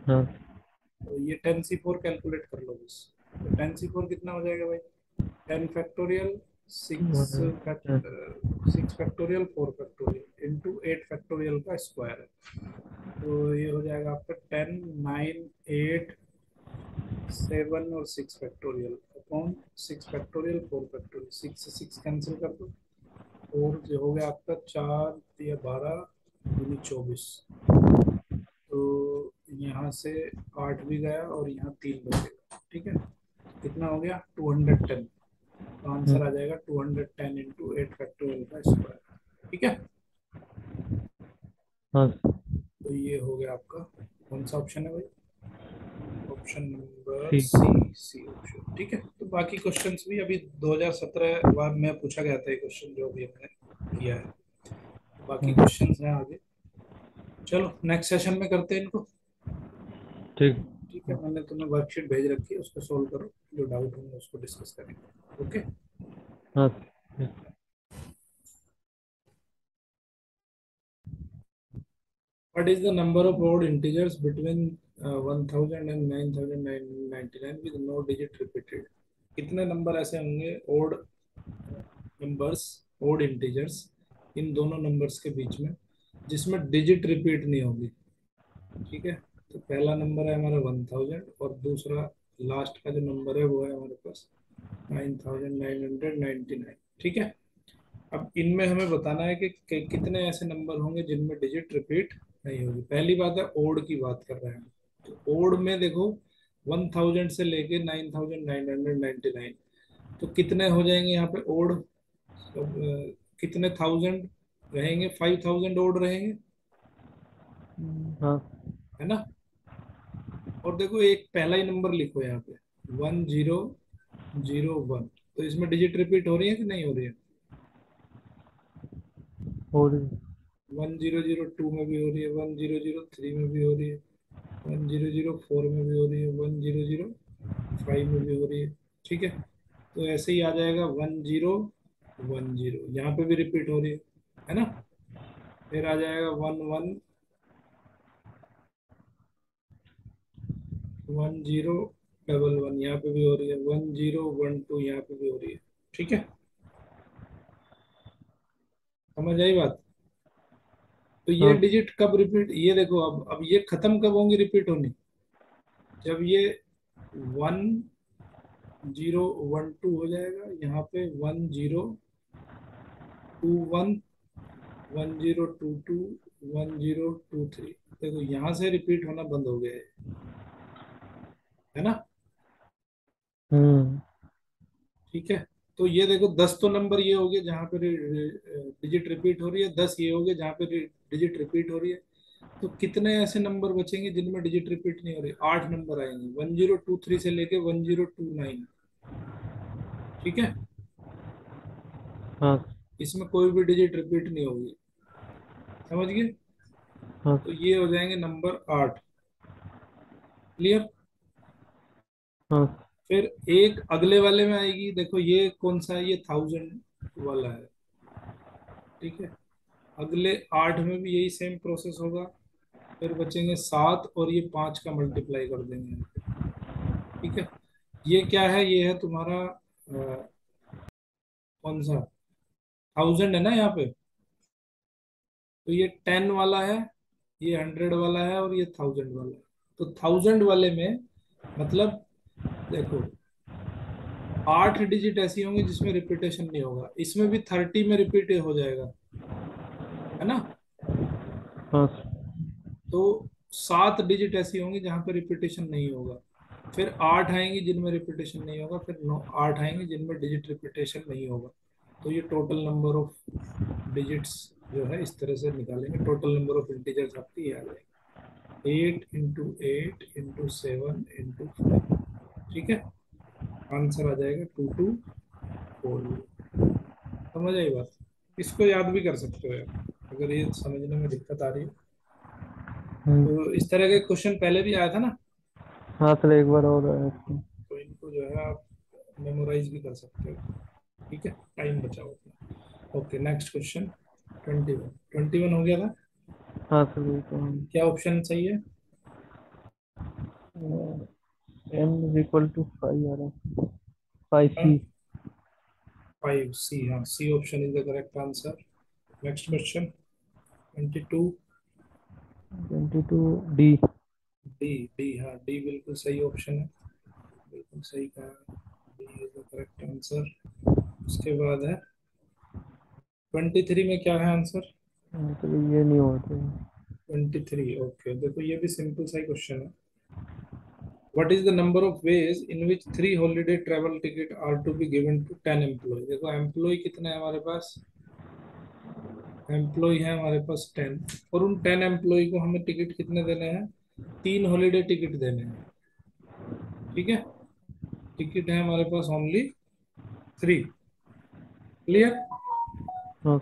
B: हाँ
A: तो ये 10C4 कैलकुलेट कर लो बस। तो 10C4 कितना हो जाएगा भाई, 10 factorial, six 6 factorial, 4 factorial into 8 factorial का स्क्वायर है। तो ये हो जाएगा आपका 10, 9, 8, 7 और 6 फैक्टोरियल अपॉन 6 फैक्टोरियल, 4 फैक्टोरियल। 6 से 6 कैंसिल कर दो। और जो हो गया आपका 4 या 12 दूनी 24। तो यहाँ से 8 भी गया और यहाँ 3 बचेगा, ठीक है। कितना हो गया, 210। तो
B: हाँ
A: आंसर आ जाएगा 210 इंटू 8 फैक्टोरियल का स्क्वायर। ठीक है।
B: हाँ।
A: तो ये हो गया आपका, कौन सा ऑप्शन है भाई, ऑप्शन नंबर
B: सी।
A: सी। सी ऑप्शन, ठीक है। तो बाकी क्वेश्चंस भी अभी 2017 बाद में पूछा गया था ये क्वेश्चन, जो भी हमने किया है। बाकी
B: हाँ,
A: क्वेश्चंस हैं आगे। चलो नेक्स्ट सेशन में करते हैं इनको।
B: ठीक।
A: ठीक है, मैंने तुम्हें वर्कशीट भेज रखी है, उसको सोल्व करो, जो डाउट होंगे उसको डिस्कस करेंगे। ओके।
B: हाँ।
A: What is the number of odd integers between 1000 and 9999 with no digit repeated? कितने नंबर ऐसे होंगे ओड नंबर्स, ओड इंटीजर्स, इन दोनों नंबर्स के बीच में, जिसमें डिजिट रिपीट नहीं होगी। ठीक है। तो पहला नंबर है हमारा 1000, और दूसरा लास्ट का जो नंबर है वो है हमारे पास 9999। ठीक है। अब इनमें हमें बताना है कि कितने ऐसे नंबर होंगे जिनमें डिजिट रिपीट नहीं होगी। पहली बात है ओड की बात कर रहे हैं। तो ओड में देखो 1000 से लेके 9999, तो कितने हो जाएंगे यहाँ पे ओड, कितने थाउजेंड रहेंगे, 5000 ओड रहेंगे,
B: हाँ।
A: है ना। और देखो एक पहला ही नंबर लिखो यहाँ पे, 1001। तो इसमें डिजिट रिपीट हो रही है कि नहीं हो रही है,
B: और
A: 1002 में भी हो रही है, 1003 में भी हो रही है, 1004 में भी हो रही है, 1005 में भी हो रही है। ठीक है। तो ऐसे ही आ जाएगा 1010, यहाँ पे भी रिपीट हो रही है ना। फिर आ जाएगा 111011, यहाँ पे भी हो रही है, 1012 यहाँ पे भी हो रही है। ठीक है, समझ आई बात। तो ये
B: हाँ।
A: डिजिट कब रिपीट, ये देखो अब ये खत्म कब होंगी रिपीट होनी, जब ये 1012 हो जाएगा, यहाँ पे 1021, 1022, 1023। देखो यहाँ से रिपीट होना बंद हो गया है ना।
B: हम्म।
A: ठीक है। तो ये देखो 10 तो नंबर ये हो गए जहाँ पे डिजिट रिपीट हो रही है, 10 ये हो गए जहाँ पे डिजिट रिपीट हो रही है। तो कितने ऐसे नंबर बचेंगे जिनमें डिजिट रिपीट नहीं हो रही? 8 नंबर आएंगे, 1023 से लेके 1029। ठीक है।
B: हाँ
A: इसमें कोई भी डिजिट रिपीट नहीं होगी। समझ गए?
B: हाँ
A: तो ये हो जाएंगे नंबर 8। क्लियर?
B: हाँ
A: फिर एक अगले वाले में आएगी, देखो ये कौन सा है, ये 1000 वाला है। ठीक है। अगले 8 में भी यही सेम प्रोसेस होगा। फिर बचेंगे 7 और ये 5 का मल्टीप्लाई कर देंगे यहाँ पे। ठीक है। ये क्या है? ये है तुम्हारा कौन सा, 1000 है ना यहाँ पे। तो ये 10 वाला है, ये 100 वाला है और ये 1000 वाला है। तो 1000 वाले में मतलब देखो 8 डिजिट ऐसी होंगी जिसमें रिपीटेशन नहीं होगा, इसमें भी 30 में रिपीट हो जाएगा, है ना।
B: हाँ
A: तो 7 डिजिट ऐसी होंगी जहां पे रिपीटेशन नहीं होगा। फिर 8 आएंगी जिनमें रिपीटेशन नहीं होगा, फिर 8 आएंगे जिनमें डिजिट रिपीटेशन नहीं होगा। तो ये टोटल नंबर ऑफ डिजिट्स जो है इस तरह से निकालेंगे। टोटल नंबर ऑफ इंटीजर्स आपकी ये आ जाएगी, 8 इंटू 8 इंटू 7 इंटू 5। ठीक है। आंसर आ जाएगा 2240। समझ आई बात? इसको याद भी कर सकते हो यार, अगर ये समझने में दिक्कत आ रही है।
B: हम्म,
A: तो इस तरह के क्वेश्चन पहले भी आया था ना,
B: हाँ चलो एक बार और है इसमें।
A: तो इनको जो है आप मेमोराइज भी कर सकते हो। ठीक है, टाइम बचाओ अपना। Okay, next question. 21 हो गया था।
B: हाँ चलो तो
A: क्या ऑप्शन सही है?
B: m इज इक्वल टू 5 आ रहा है, 5c।
A: 5C, हाँ, C option is the correct answer. Next question 22।
B: 22d।
A: D, D, हाँ, डी बिल्कुल सही ऑप्शन है। बिल्कुल सही कहा, D is the correct answer. उसके बाद है 23 में क्या है आंसर?
B: चलो ये नहीं होता।
A: 23, ओके, देखो ये भी सिंपल सा ही क्वेश्चन है। What is the number of ways in which 3 holiday travel ticket are to be given to 10 employee? देखो एम्प्लॉय कितने हैं हमारे पास? एम्प्लॉय है हमारे पास 10, और उन 10 एम्प्लॉय को हमें टिकट कितने देने हैं? 3 हॉलीडे टिकट देने हैं। ठीक है। टिकट है हमारे पास ओनली 3। क्लियर?
B: हाँ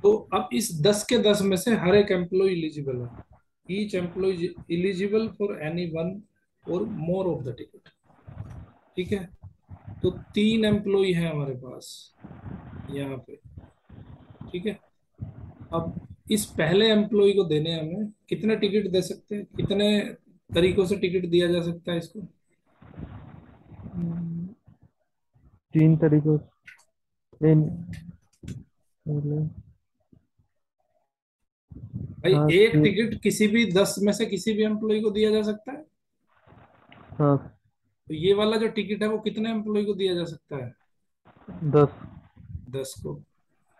A: तो अब इस 10 के 10 में से हर एक एम्प्लॉय इलिजिबल है। Each employ eligible for any one or more of the ticket. ठीक है। तो 3 एम्प्लॉय है हमारे पास यहाँ पे। ठीक है। अब इस पहले एम्प्लॉय को देने हमें कितने टिकट दे सकते हैं, कितने तरीकों से टिकट दिया जा सकता है इसको?
B: 3 तरीकों से मतलब,
A: भाई
B: हाँ
A: एक टिकट किसी भी 10 में से किसी भी एम्प्लॉय को दिया जा सकता है।
B: हाँ
A: तो ये वाला जो टिकट है वो कितने एम्प्लॉय को दिया जा सकता है?
B: 10।
A: 10 को।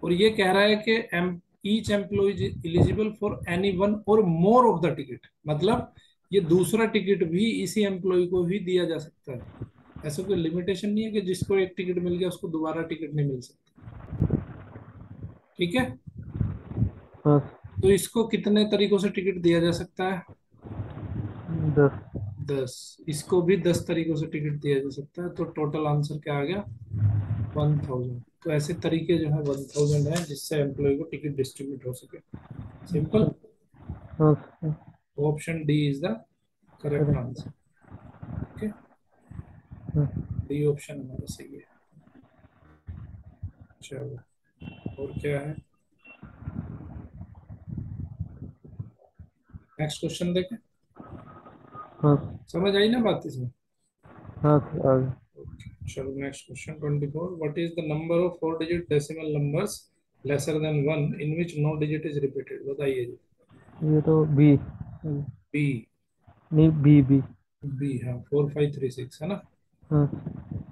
A: और ये कह रहा है कि each employ eligible for any one or more of the ticket, मतलब ये दूसरा टिकट भी इसी एम्प्लॉय को ही दिया जा सकता है। ऐसा कोई लिमिटेशन नहीं है कि जिसको एक टिकट मिल गया उसको दोबारा टिकट नहीं मिल सकता। ठीक है।
B: हाँ
A: तो इसको कितने तरीकों से टिकट दिया जा सकता है?
B: 10।
A: 10। इसको भी 10 तरीकों से टिकट दिया जा सकता है। तो टोटल आंसर क्या आ गया? 1000। तो ऐसे तरीके जो है 1000 है जिससे एम्प्लॉय को टिकट डिस्ट्रीब्यूट हो सके। सिंपल।
B: हाँ
A: option D is the correct
B: correct.
A: Answer. Okay,
B: हाँ
A: डी ऑप्शन हमारा सही है। चलो, और क्या है? नेक्स्ट क्वेश्चन देखें।
B: हाँ
A: समझ आई ना बात इसमें?
B: हाँ आगे।
A: ओके, चलो next question 24। What is the number of 4 digit decimal numbers lesser than 1 in which no digit is repeated? बताइए जी।
B: ये तो बी।
A: बी।
B: नहीं बी बी।
A: बी, हाँ, 4536 है ना।
B: हाँ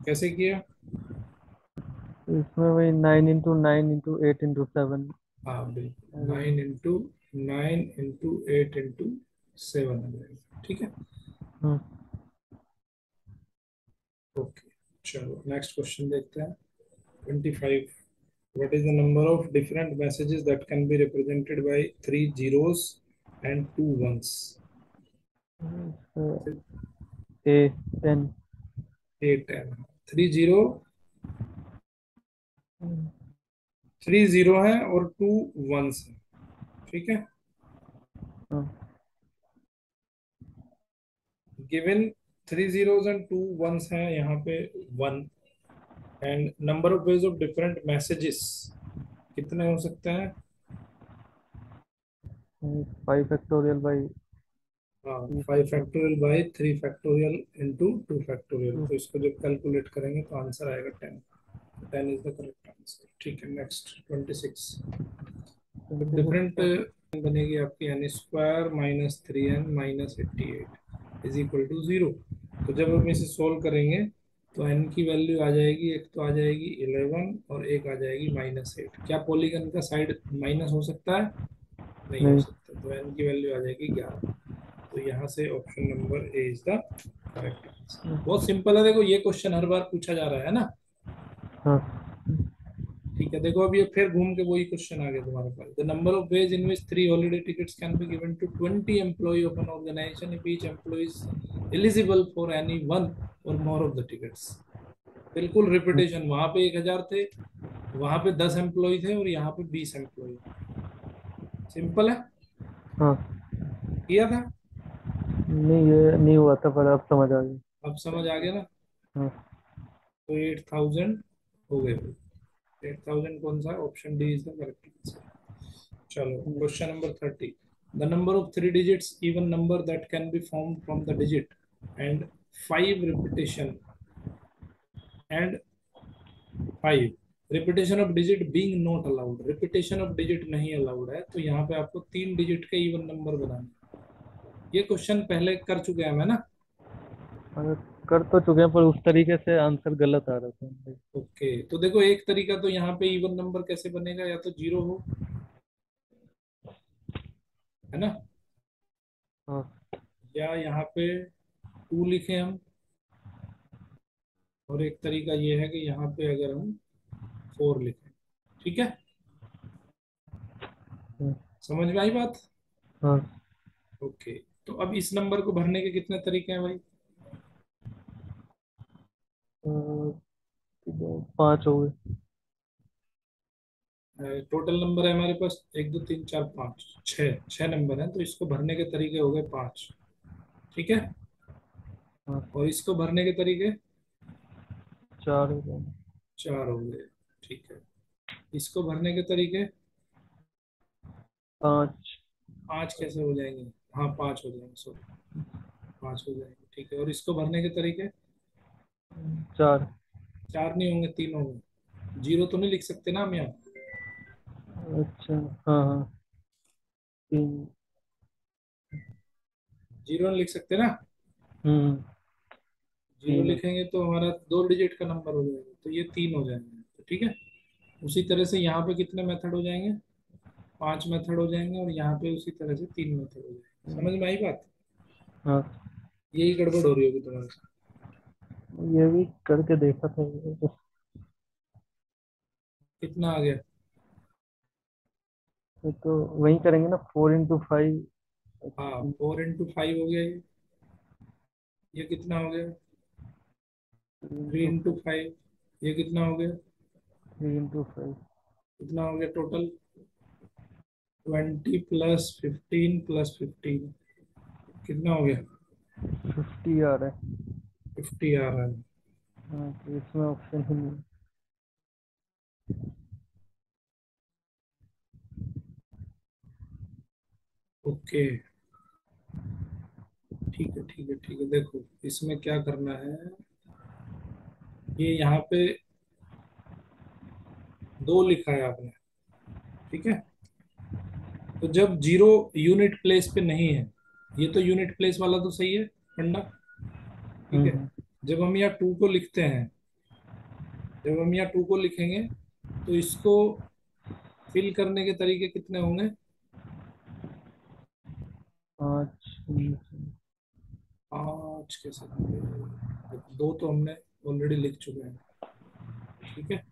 A: कैसे किया?
B: इसमें वही 9 into 9 into 8 into 7।
A: हाँ बिल्कुल, 9 into 9 into 8 into 7 आ जाएगा। ठीक है।
B: हाँ
A: ओके, चलो नेक्स्ट क्वेश्चन देखते हैं। 25, what is the number of different messages that can be represented by three zeros and two ones?
B: ए 10।
A: 8 10 30, 30 है और टू वंस है। ठीक है। Given 3 zeros and two ones है यहाँ पे 1। And number of ways of different messages कितने हो सकते हैं?
B: 5 फैक्टोरियल बाई
A: हाँ,
B: 3 factorial.
A: 5 factorial by 3 factorial into 2 factorial,
B: two.
A: तो इसको जब कैलकुलेट करेंगे तो आंसर आएगा 10। 10 इज द करेक्ट आंसर। ठीक है, नेक्स्ट 26। तो
B: 26
A: डिफरेंट बनेगी आपकी n square minus 3n minus 88 is equal to 0। तो जब हम इसे सोल्व करेंगे तो n की वैल्यू आ जाएगी, एक तो आ जाएगी 11 और एक आ जाएगी -8। क्या पॉलीगन का साइड माइनस हो सकता है? नहीं हो
B: नहीं।
A: सकता, तो n की वैल्यू आ जाएगी 11। तो यहाँ से option number A is the correct answer. बहुत सिंपल है, देखो ये क्वेश्चन हर बार पूछा जा रहा है ना।
B: हाँ।
A: ठीक है, देखो अब ये फिर घूम के वही क्वेश्चन आ गया तुम्हारे पास। The number of ways in which 3 holiday tickets can be given to 20 employee of an organisation if each employee is eligible for any one or more of the tickets. बिल्कुल रिपीटेशन, वहां पे 1,000 थे, वहां पे 10 एम्प्लॉय थे और यहाँ पे 20 एम्प्लॉय। सिंपल है,
B: हाँ।
A: किया था।
B: नहीं, ये नहीं हुआ था पर अब समझ आ गया।
A: अब समझ आ गया ना।
B: हाँ।
A: तो 8,000 हो गए भाई। 8,000 कौन सा? Option D is the correct answer. चलो question number 30। The number of three digits even number that can be form from the digit and 5 repetition and 5 repetition of digit being not allowed. Repetition of digit नहीं अलाउड है, तो यहाँ पे आपको 3 डिजिट के इवन नंबर बनाने। ये क्वेश्चन पहले कर चुके हैं मैं ना।
B: अगर कर तो चुके हैं पर उस तरीके से आंसर गलत आ रहा था।
A: ओके, तो देखो एक तरीका तो यहाँ पे इवन नंबर कैसे बनेगा, या तो 0 हो, है ना,
B: हाँ।
A: या यहाँ पे 2 लिखे हम, और एक तरीका ये है कि यहाँ पे अगर हम 4 लिखें। ठीक है,
B: हाँ।
A: समझ में आई बात?
B: हाँ।
A: ओके, तो अब इस नंबर को भरने के कितने तरीके हैं भाई?
B: 5 हो गए।
A: टोटल नंबर है हमारे पास 1 2 3 4 5 6, 6 नंबर हैं, तो इसको भरने के तरीके हो गए 5। ठीक है,
B: हाँ।
A: और इसको भरने के तरीके
B: 4 हो गए।
A: 4 हो गए। ठीक है, इसको भरने के तरीके
B: 5।
A: 5 कैसे हो जाएंगे? हाँ 5 हो जाएंगे, सॉरी 5 हो जाएंगे। ठीक है, और इसको भरने के तरीके
B: 4।
A: 4 नहीं होंगे, 3 होंगे। 0 तो नहीं लिख सकते ना हम यहाँ?
B: अच्छा। हाँ हाँ। 3।
A: 0 नहीं लिख सकते ना।
B: हम्म।
A: 0
B: 3 है।
A: लिखेंगे तो हमारा 2 डिजिट का नंबर हो जाएगा, तो ये 3 हो जाएंगे। तो ठीक है, उसी तरह से यहाँ पे कितने मेथड हो जाएंगे? 5 मेथड हो जाएंगे, और यहाँ पे उसी तरह से 3 मेथड हो जाएंगे। समझ में आई बात?
B: हाँ।
A: यही गड़बड़ हो रही होगी तुम्हारे साथ।
B: ये भी करके देखा था ये तो।
A: कितना आ गया?
B: वही करेंगे ना, 4 × 5।
A: हाँ 4 × 5 हो गया ये कितना हो गया?
B: Three
A: three
B: into
A: into
B: five
A: five ये कितना हो गया?
B: 3 × 5।
A: कितना हो गया टोटल? 20 +15 +15 कितना हो गया?
B: 50 आ रहा है।
A: 50 आ रहा है।
B: हाँ, तो इसमें ऑप्शन ही नहीं।
A: ओके, ठीक है ठीक है ठीक है, देखो इसमें क्या करना है। ये यहाँ पे 2 लिखा है आपने। ठीक है, तो जब 0 यूनिट प्लेस पे नहीं है, ये तो यूनिट प्लेस वाला तो सही है फंडा। ठीक है,
B: हम्म।
A: जब हम यहाँ 2 को लिखते हैं, जब हम यहाँ 2 को लिखेंगे तो इसको फिल करने के तरीके कितने होंगे?
B: 5।
A: 5 कैसे होंगे? देखो 2 तो हमने ऑलरेडी लिख चुके हैं। ठीक है,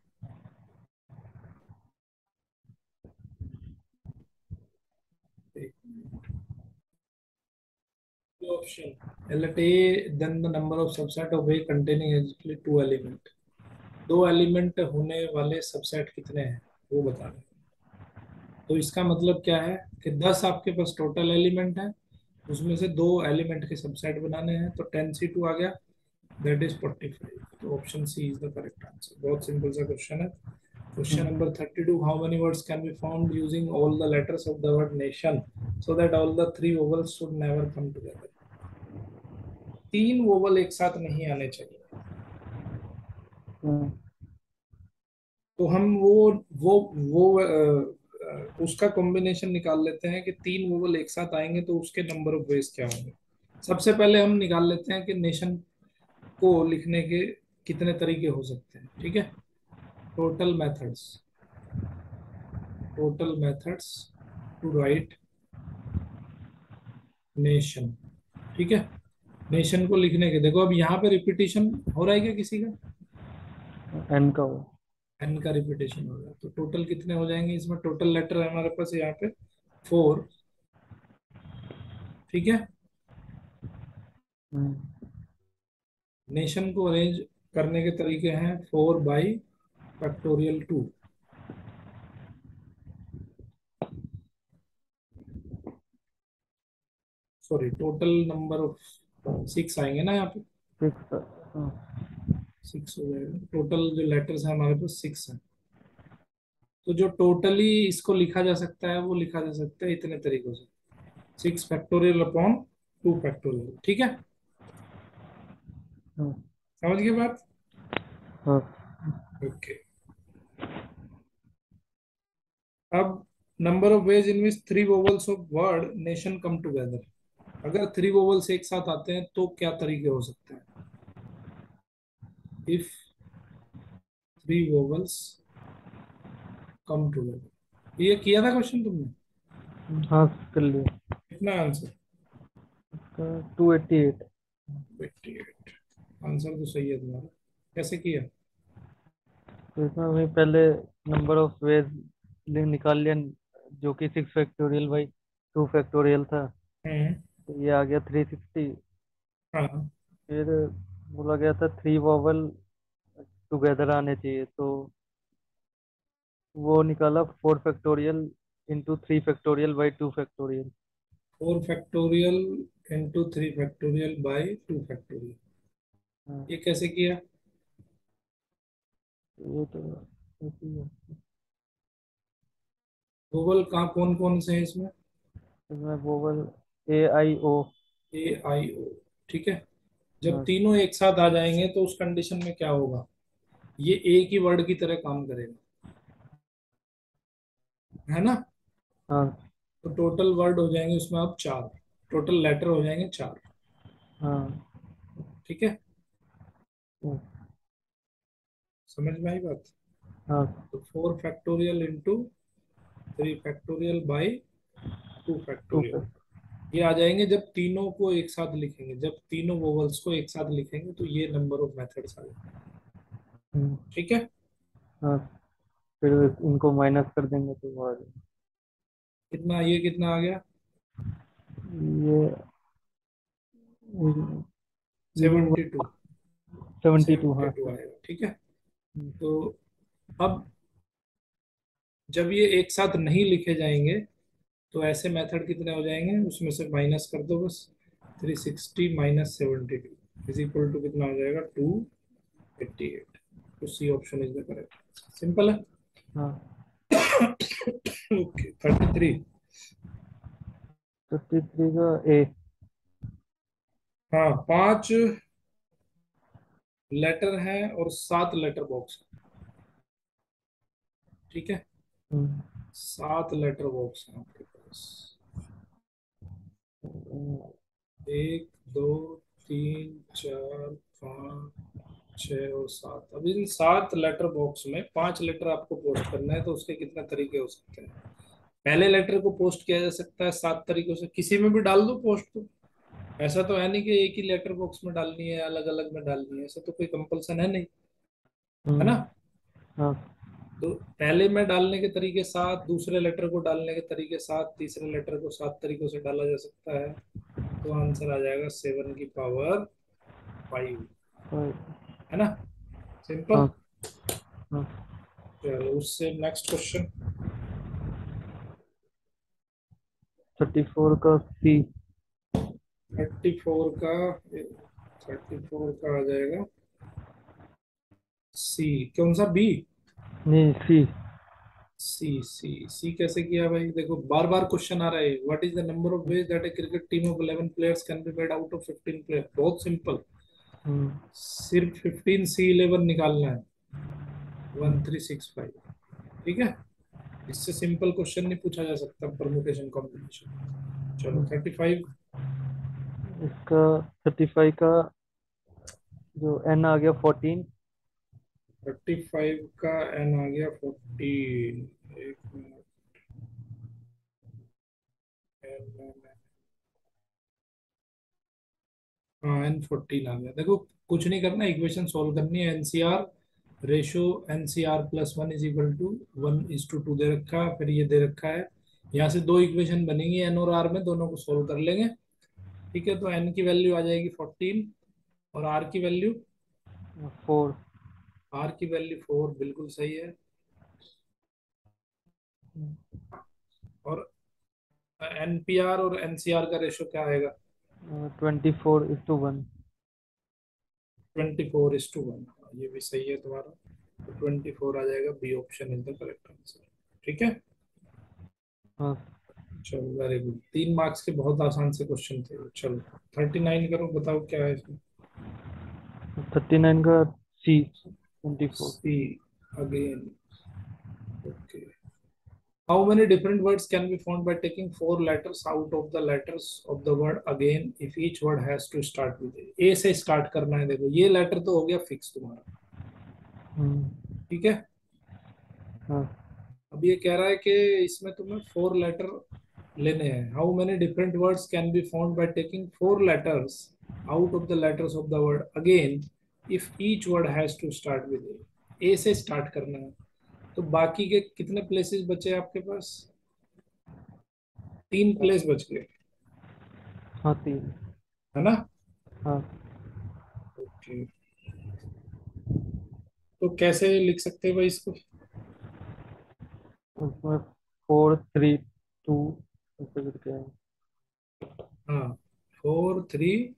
A: option let A then the number of subset of A containing exactly two element, दो एलिमेंट होने वाले सबसेट कितने हैं वो बताना है। तो इसका मतलब क्या है कि 10 आपके पास टोटल एलिमेंट है, उसमें से दो एलिमेंट के सबसेट बनाने हैं, तो 10C2 आ गया, दैट इज 45। तो option C is the correct answer. बहुत सिंपल सा क्वेश्चन है। Question number 32, how many words can be found using all the letters of the word nation so that all the three vowels should never come together. तीन वोवल एक साथ नहीं आने चाहिए। तो हम उसका कॉम्बिनेशन निकाल लेते हैं कि तीन वोवल एक साथ आएंगे तो उसके नंबर ऑफ वेज क्या होंगे। सबसे पहले हम निकाल लेते हैं कि नेशन को लिखने के कितने तरीके हो सकते हैं। ठीक है, total methods, total methods to write nation. ठीक है, नेशन को लिखने के, देखो अब यहाँ पे रिपीटेशन हो रहा है क्या किसी का?
B: एन का हो।
A: एन का रिपीटेशन हो रहा है, तो टोटल कितने हो जाएंगे इसमें? टोटल लेटर है हमारे पास यहाँ पे 4। ठीक है, नेशन को अरेंज करने के तरीके हैं 4/2। सॉरी, टोटल नंबर ऑफ 6 आएंगे ना यहाँ पे,
B: 6।
A: 6 हो जाएगा। टोटल जो लेटर्स हैं हमारे पास 6 हैं। तो जो टोटली इसको लिखा जा सकता है वो लिखा जा सकता है इतने तरीकों से, 6 फैक्टोरियल अपॉन 2 फैक्टोरियल। ठीक है, समझ गए बात? ओके, अब number of ways in which three vowels of word nation come together. अगर थ्री वोवल्स एक साथ आते हैं तो क्या तरीके हो सकते हैं? If three vowels come together. ये किया था क्वेश्चन तुमने?
B: हाँ, कर लिया।
A: कितना आंसर?
B: 288।
A: 88। आंसर तो सही है तुम्हारा। कैसे किया?
B: तो इसमें हमें पहले नंबर ऑफ वेज निकाल लिया, जो कि 6 फैक्टोरियल बाई 2 फैक्टोरियल था।
A: हम्म।
B: तो ये आ गया 360।
A: हाँ,
B: फिर बोला गया था 3 वॉवल टुगेदर आने चाहिए, तो वो निकाला 4 factorial into 3 factorial by 2 factorial.
A: 4 factorial into 3 factorial by 2 factorial.
B: हाँ,
A: ये कैसे किया?
B: तो ये तो ऐसे ही है।
A: गूगल कहाँ, कौन कौन से हैं इसमें?
B: इसमें वोवल AIO।
A: AIO। ठीक है, जब
B: हाँ।
A: तीनों एक साथ आ जाएंगे तो उस कंडीशन में क्या होगा? ये एक ही वर्ड की तरह काम करेगा, है ना?
B: हाँ।
A: तो टोटल वर्ड हो जाएंगे उसमें अब 4, टोटल लेटर हो जाएंगे 4।
B: हाँ।
A: ठीक है, समझ में आई बात?
B: हाँ।
A: तो 4 factorial into 3 factorial by 2 factorial.
B: 2 fact.
A: ये आ जाएंगे जब तीनों को एक साथ लिखेंगे, जब तीनों वोवल्स को एक साथ लिखेंगे तो ये नंबर ऑफ मेथड्स आ जाएंगे। ठीक है,
B: हाँ, फिर इनको माइनस कर देंगे तो वो आ जाएगा।
A: कितना ये कितना आ गया?
B: ये
A: 72।
B: 72।
A: सेवेंटी
B: हाँ,
A: टू
B: 72।
A: आएगा। ठीक है, तो अब जब ये एक साथ नहीं लिखे जाएंगे तो ऐसे मेथड कितने हो जाएंगे, उसमें से माइनस कर दो बस। 360 - 72 इज इक्वल टू कितना हो जाएगा? 288। तो C option is the correct. Simple है।
B: हाँ।
A: ओके, 33।
B: 53 का ए।
A: हाँ, 5 लेटर हैं और 7 लेटर बॉक्स। ठीक है, 7 लेटर बॉक्स हैं आपके पास। 1 2 3 4 5 6 और 7। अब इन 7 लेटर बॉक्स में 5 लेटर आपको पोस्ट करना है, तो उसके कितने तरीके हो सकते हैं? पहले लेटर को पोस्ट किया जा सकता है 7 तरीकों से, किसी में भी डाल दो पोस्ट को। ऐसा तो है नहीं कि एक ही लेटर बॉक्स में डालनी है, अलग अलग में डालनी है, ऐसा तो कोई कंपल्सन है नहीं, है ना।
B: हम्म। हाँ।
A: तो पहले में डालने के तरीके सात, दूसरे लेटर को डालने के तरीके सात, तीसरे लेटर को सात तरीकों से डाला जा सकता है। तो आंसर आ जाएगा 7 की पावर 5,
B: और-
A: है ना, सिंपल।
B: हाँ। हाँ।
A: चलो उससे नेक्स्ट क्वेश्चन।
B: 34 का सी।
A: 34 का, 34 का आ जाएगा सी। कौन सा, बी?
B: नहीं, सी।
A: सी सी सी कैसे किया भाई? देखो बार बार क्वेश्चन आ रहा है, what is the number of ways that A cricket team of 11 players can be made out of 15 player. बहुत सिंपल,
B: हम्म।
A: सिर्फ 15 C11 निकालना है, 1365। ठीक है, इससे सिंपल क्वेश्चन नहीं पूछा जा सकता, परमुटेशन कॉम्बिनेशन। चलो 35।
B: इसका 35 का जो एन आ गया 14।
A: 35 का एन आ गया 14। एक मिनट, हाँ N14 आ गया। देखो कुछ नहीं करना, इक्वेशन सॉल्व करनी है। एनसीआर रेशो, NCR+1 = 1:2 दे रखा है, फिर ये दे रखा है। यहाँ से दो इक्वेशन बनेंगी एन और आर में, दोनों को सोल्व कर लेंगे। ठीक है, तो एन की वैल्यू आ जाएगी 14, और आर की वैल्यू,
B: 4।
A: बिल्कुल सही है। और एनपीआर और एनसीआर का रेशो क्या आएगा?
B: 24:1।
A: 24:1। ये भी सही है तुम्हारा, तो 24 आ जाएगा, B option is the correct answer. ठीक है,
B: हाँ।
A: चलो वेरी गुड। 3 मार्क्स के बहुत आसान से क्वेश्चन थे। चलो 39 करो, बताओ क्या है इसमें।
B: 39 का C. 24।
A: C again, okay. How many different words can be found by taking 4 letters out of the letters of the word again if each word has to start with A से स्टार्ट करना है। देखो ये लेटर तो हो गया फिक्स तुम्हारा,
B: हम्म।
A: ठीक है।
B: हाँ।
A: अब ये कह रहा है कि इसमें तुम्हें 4 लेटर लेने हैं। How many different words can be found by taking 4 letters out of the letters of the word again if each word has to start with A से स्टार्ट करना है। तो बाकी के कितने प्लेसेस बचे आपके पास? 3 प्लेस बच गए,
B: हाँ, 3।
A: है ना।
B: हाँ।
A: ओके, तो कैसे लिख सकते हैं भाई इसको?
B: उसमें 4, 3, 2 ऐसे करके है।
A: हाँ,
B: 2।
A: 4 3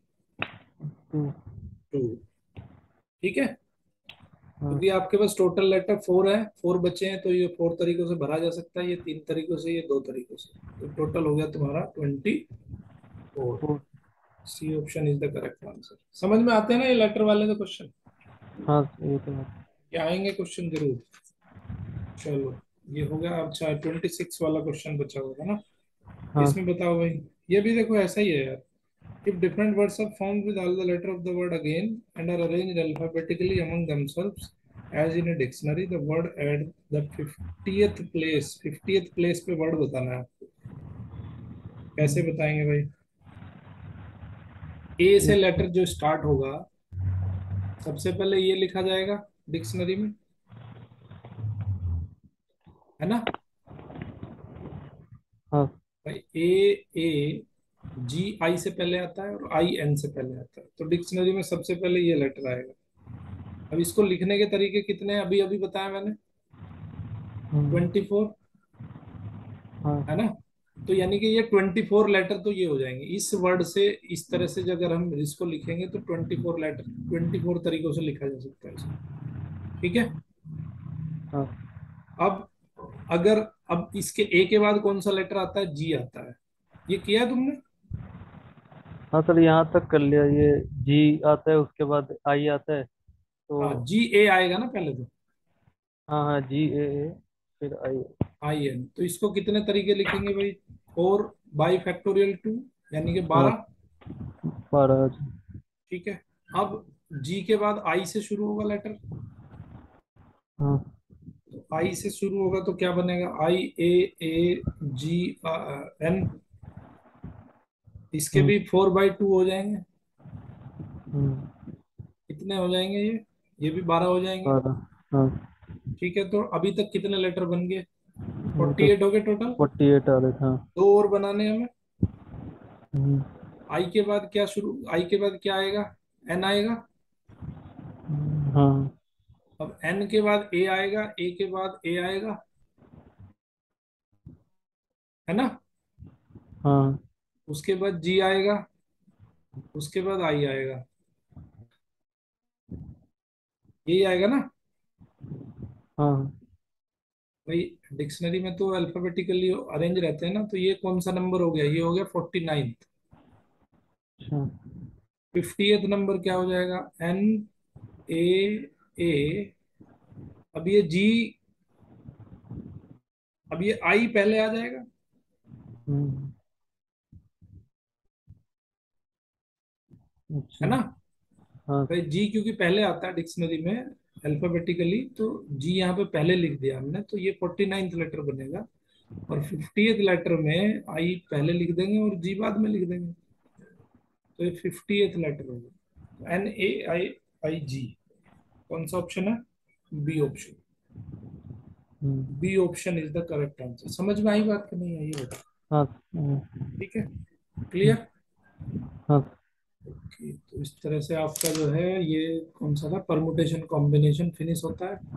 A: 2, ठीक है।
B: हाँ।
A: क्योंकि आपके पास टोटल लेटर 4 है, 4 बचे हैं, तो ये 4 तरीकों से भरा जा सकता है, ये 3 तरीकों से, ये 2 तरीकों से। तो टोटल हो गया तुम्हारा 24।
B: 4।
A: C option is the correct answer. समझ में आते हैं ना ये लेटर वाले तो क्वेश्चन?
B: हाँ, ये तो है।
A: ये आएंगे क्वेश्चन जरूर। चलो ये हो गया। अच्छा 26 वाला क्वेश्चन बचा होगा ना,
B: हाँ।
A: इसमें बताओ भाई। ये भी देखो ऐसा ही है यार। If different words are found with all the letter of the word again and are arranged alphabetically among themselves as in a dictionary, the word at the 50th place, 50th place पे वर्ड बताना है आपको। कैसे
B: हम्म।
A: बताएंगे भाई? ए से
B: एक।
A: लेटर जो स्टार्ट होगा, सबसे पहले ये लिखा जाएगा डिक्शनरी में, है ना
B: हाँ।
A: भाई। ए जी आई से पहले आता है और आई एन से पहले आता है, तो डिक्शनरी में सबसे पहले ये लेटर आएगा। अब इसको लिखने के तरीके कितने हैं, अभी अभी बताया मैंने,
B: हम्म।
A: 24, है
B: हाँ।
A: ना। तो यानी कि ये 24 लेटर तो ये हो जाएंगे इस वर्ड से। इस तरह से अगर हम इसको लिखेंगे तो 24 लेटर, 24 तरीकों से लिखा जा सकता है इसको। ठीक है।
B: हाँ।
A: अब अगर, अब इसके ए के बाद कौन सा लेटर आता है? जी आता है। ये किया है तुमने?
B: हाँ सर, यहाँ तक कर लिया। ये जी आता है, उसके बाद आई आता है तो।
A: हाँ जी ए आएगा ना पहले तो,
B: हाँ हाँ, जी, ए, फिर आई।
A: I N. तो इसको कितने तरीके लिखेंगे भाई? 4/2, यानी कि
B: हाँ,
A: 12।
B: 12।
A: ठीक है। अब जी के बाद आई से शुरू होगा लेटर,
B: हाँ।
A: तो आई से शुरू होगा तो क्या बनेगा? आई ए ए जी एन। इसके
B: हम्म
A: भी 4/2 हो जाएंगे।
B: हम्म।
A: कितने हो जाएंगे ये भी 12 हो जाएंगे।
B: 12। हाँ।
A: ठीक है, तो अभी तक कितने लेटर बन गए?
B: अभी तो
A: 48 हो गए टोटल।
B: 48 आ रहे थे, हाँ।
A: दो और बनाने हैं हमें।
B: हम्म
A: आई के बाद क्या शुरू, आई के बाद क्या आएगा? एन आएगा।
B: हाँ
A: अब एन के बाद ए आएगा, ए के बाद ए आएगा, है ना?
B: हाँ
A: उसके बाद जी आएगा, उसके बाद आई आएगा। यही आएगा ना?
B: हाँ।
A: भाई डिक्शनरी में तो अल्फाबेटिकली अरेंज रहते हैं ना, तो ये कौन सा नंबर हो गया? ये हो गया 49th।
B: अच्छा।
A: 50th नंबर क्या हो जाएगा? एन ए ए। अब ये जी, अब ये आई पहले आ जाएगा,
B: हम्म।
A: है
B: अच्छा।
A: ना?
B: हाँ।
A: भाई जी क्योंकि पहले आता है डिक्शनरी में अल्फाबेटिकली, तो जी यहाँ पे पहले लिख दिया हमने, तो ये 49th लेटर बनेगा। और 50th लेटर में आई पहले लिख देंगे और जी बाद में लिख देंगे, तो ये 50th लेटर होगा। N A I I G. कौन सा ऑप्शन है? B option.
B: Hmm.
A: B option is the correct answer. समझ में आई बात कि नहीं आई, ये बता।
B: हाँ।
A: ठीक है,
B: हम्म,
A: क्लियर।
B: हाँ।
A: ओके, तो इस तरह से आपका जो है ये कौन सा था, परमुटेशन कॉम्बिनेशन फिनिश होता है।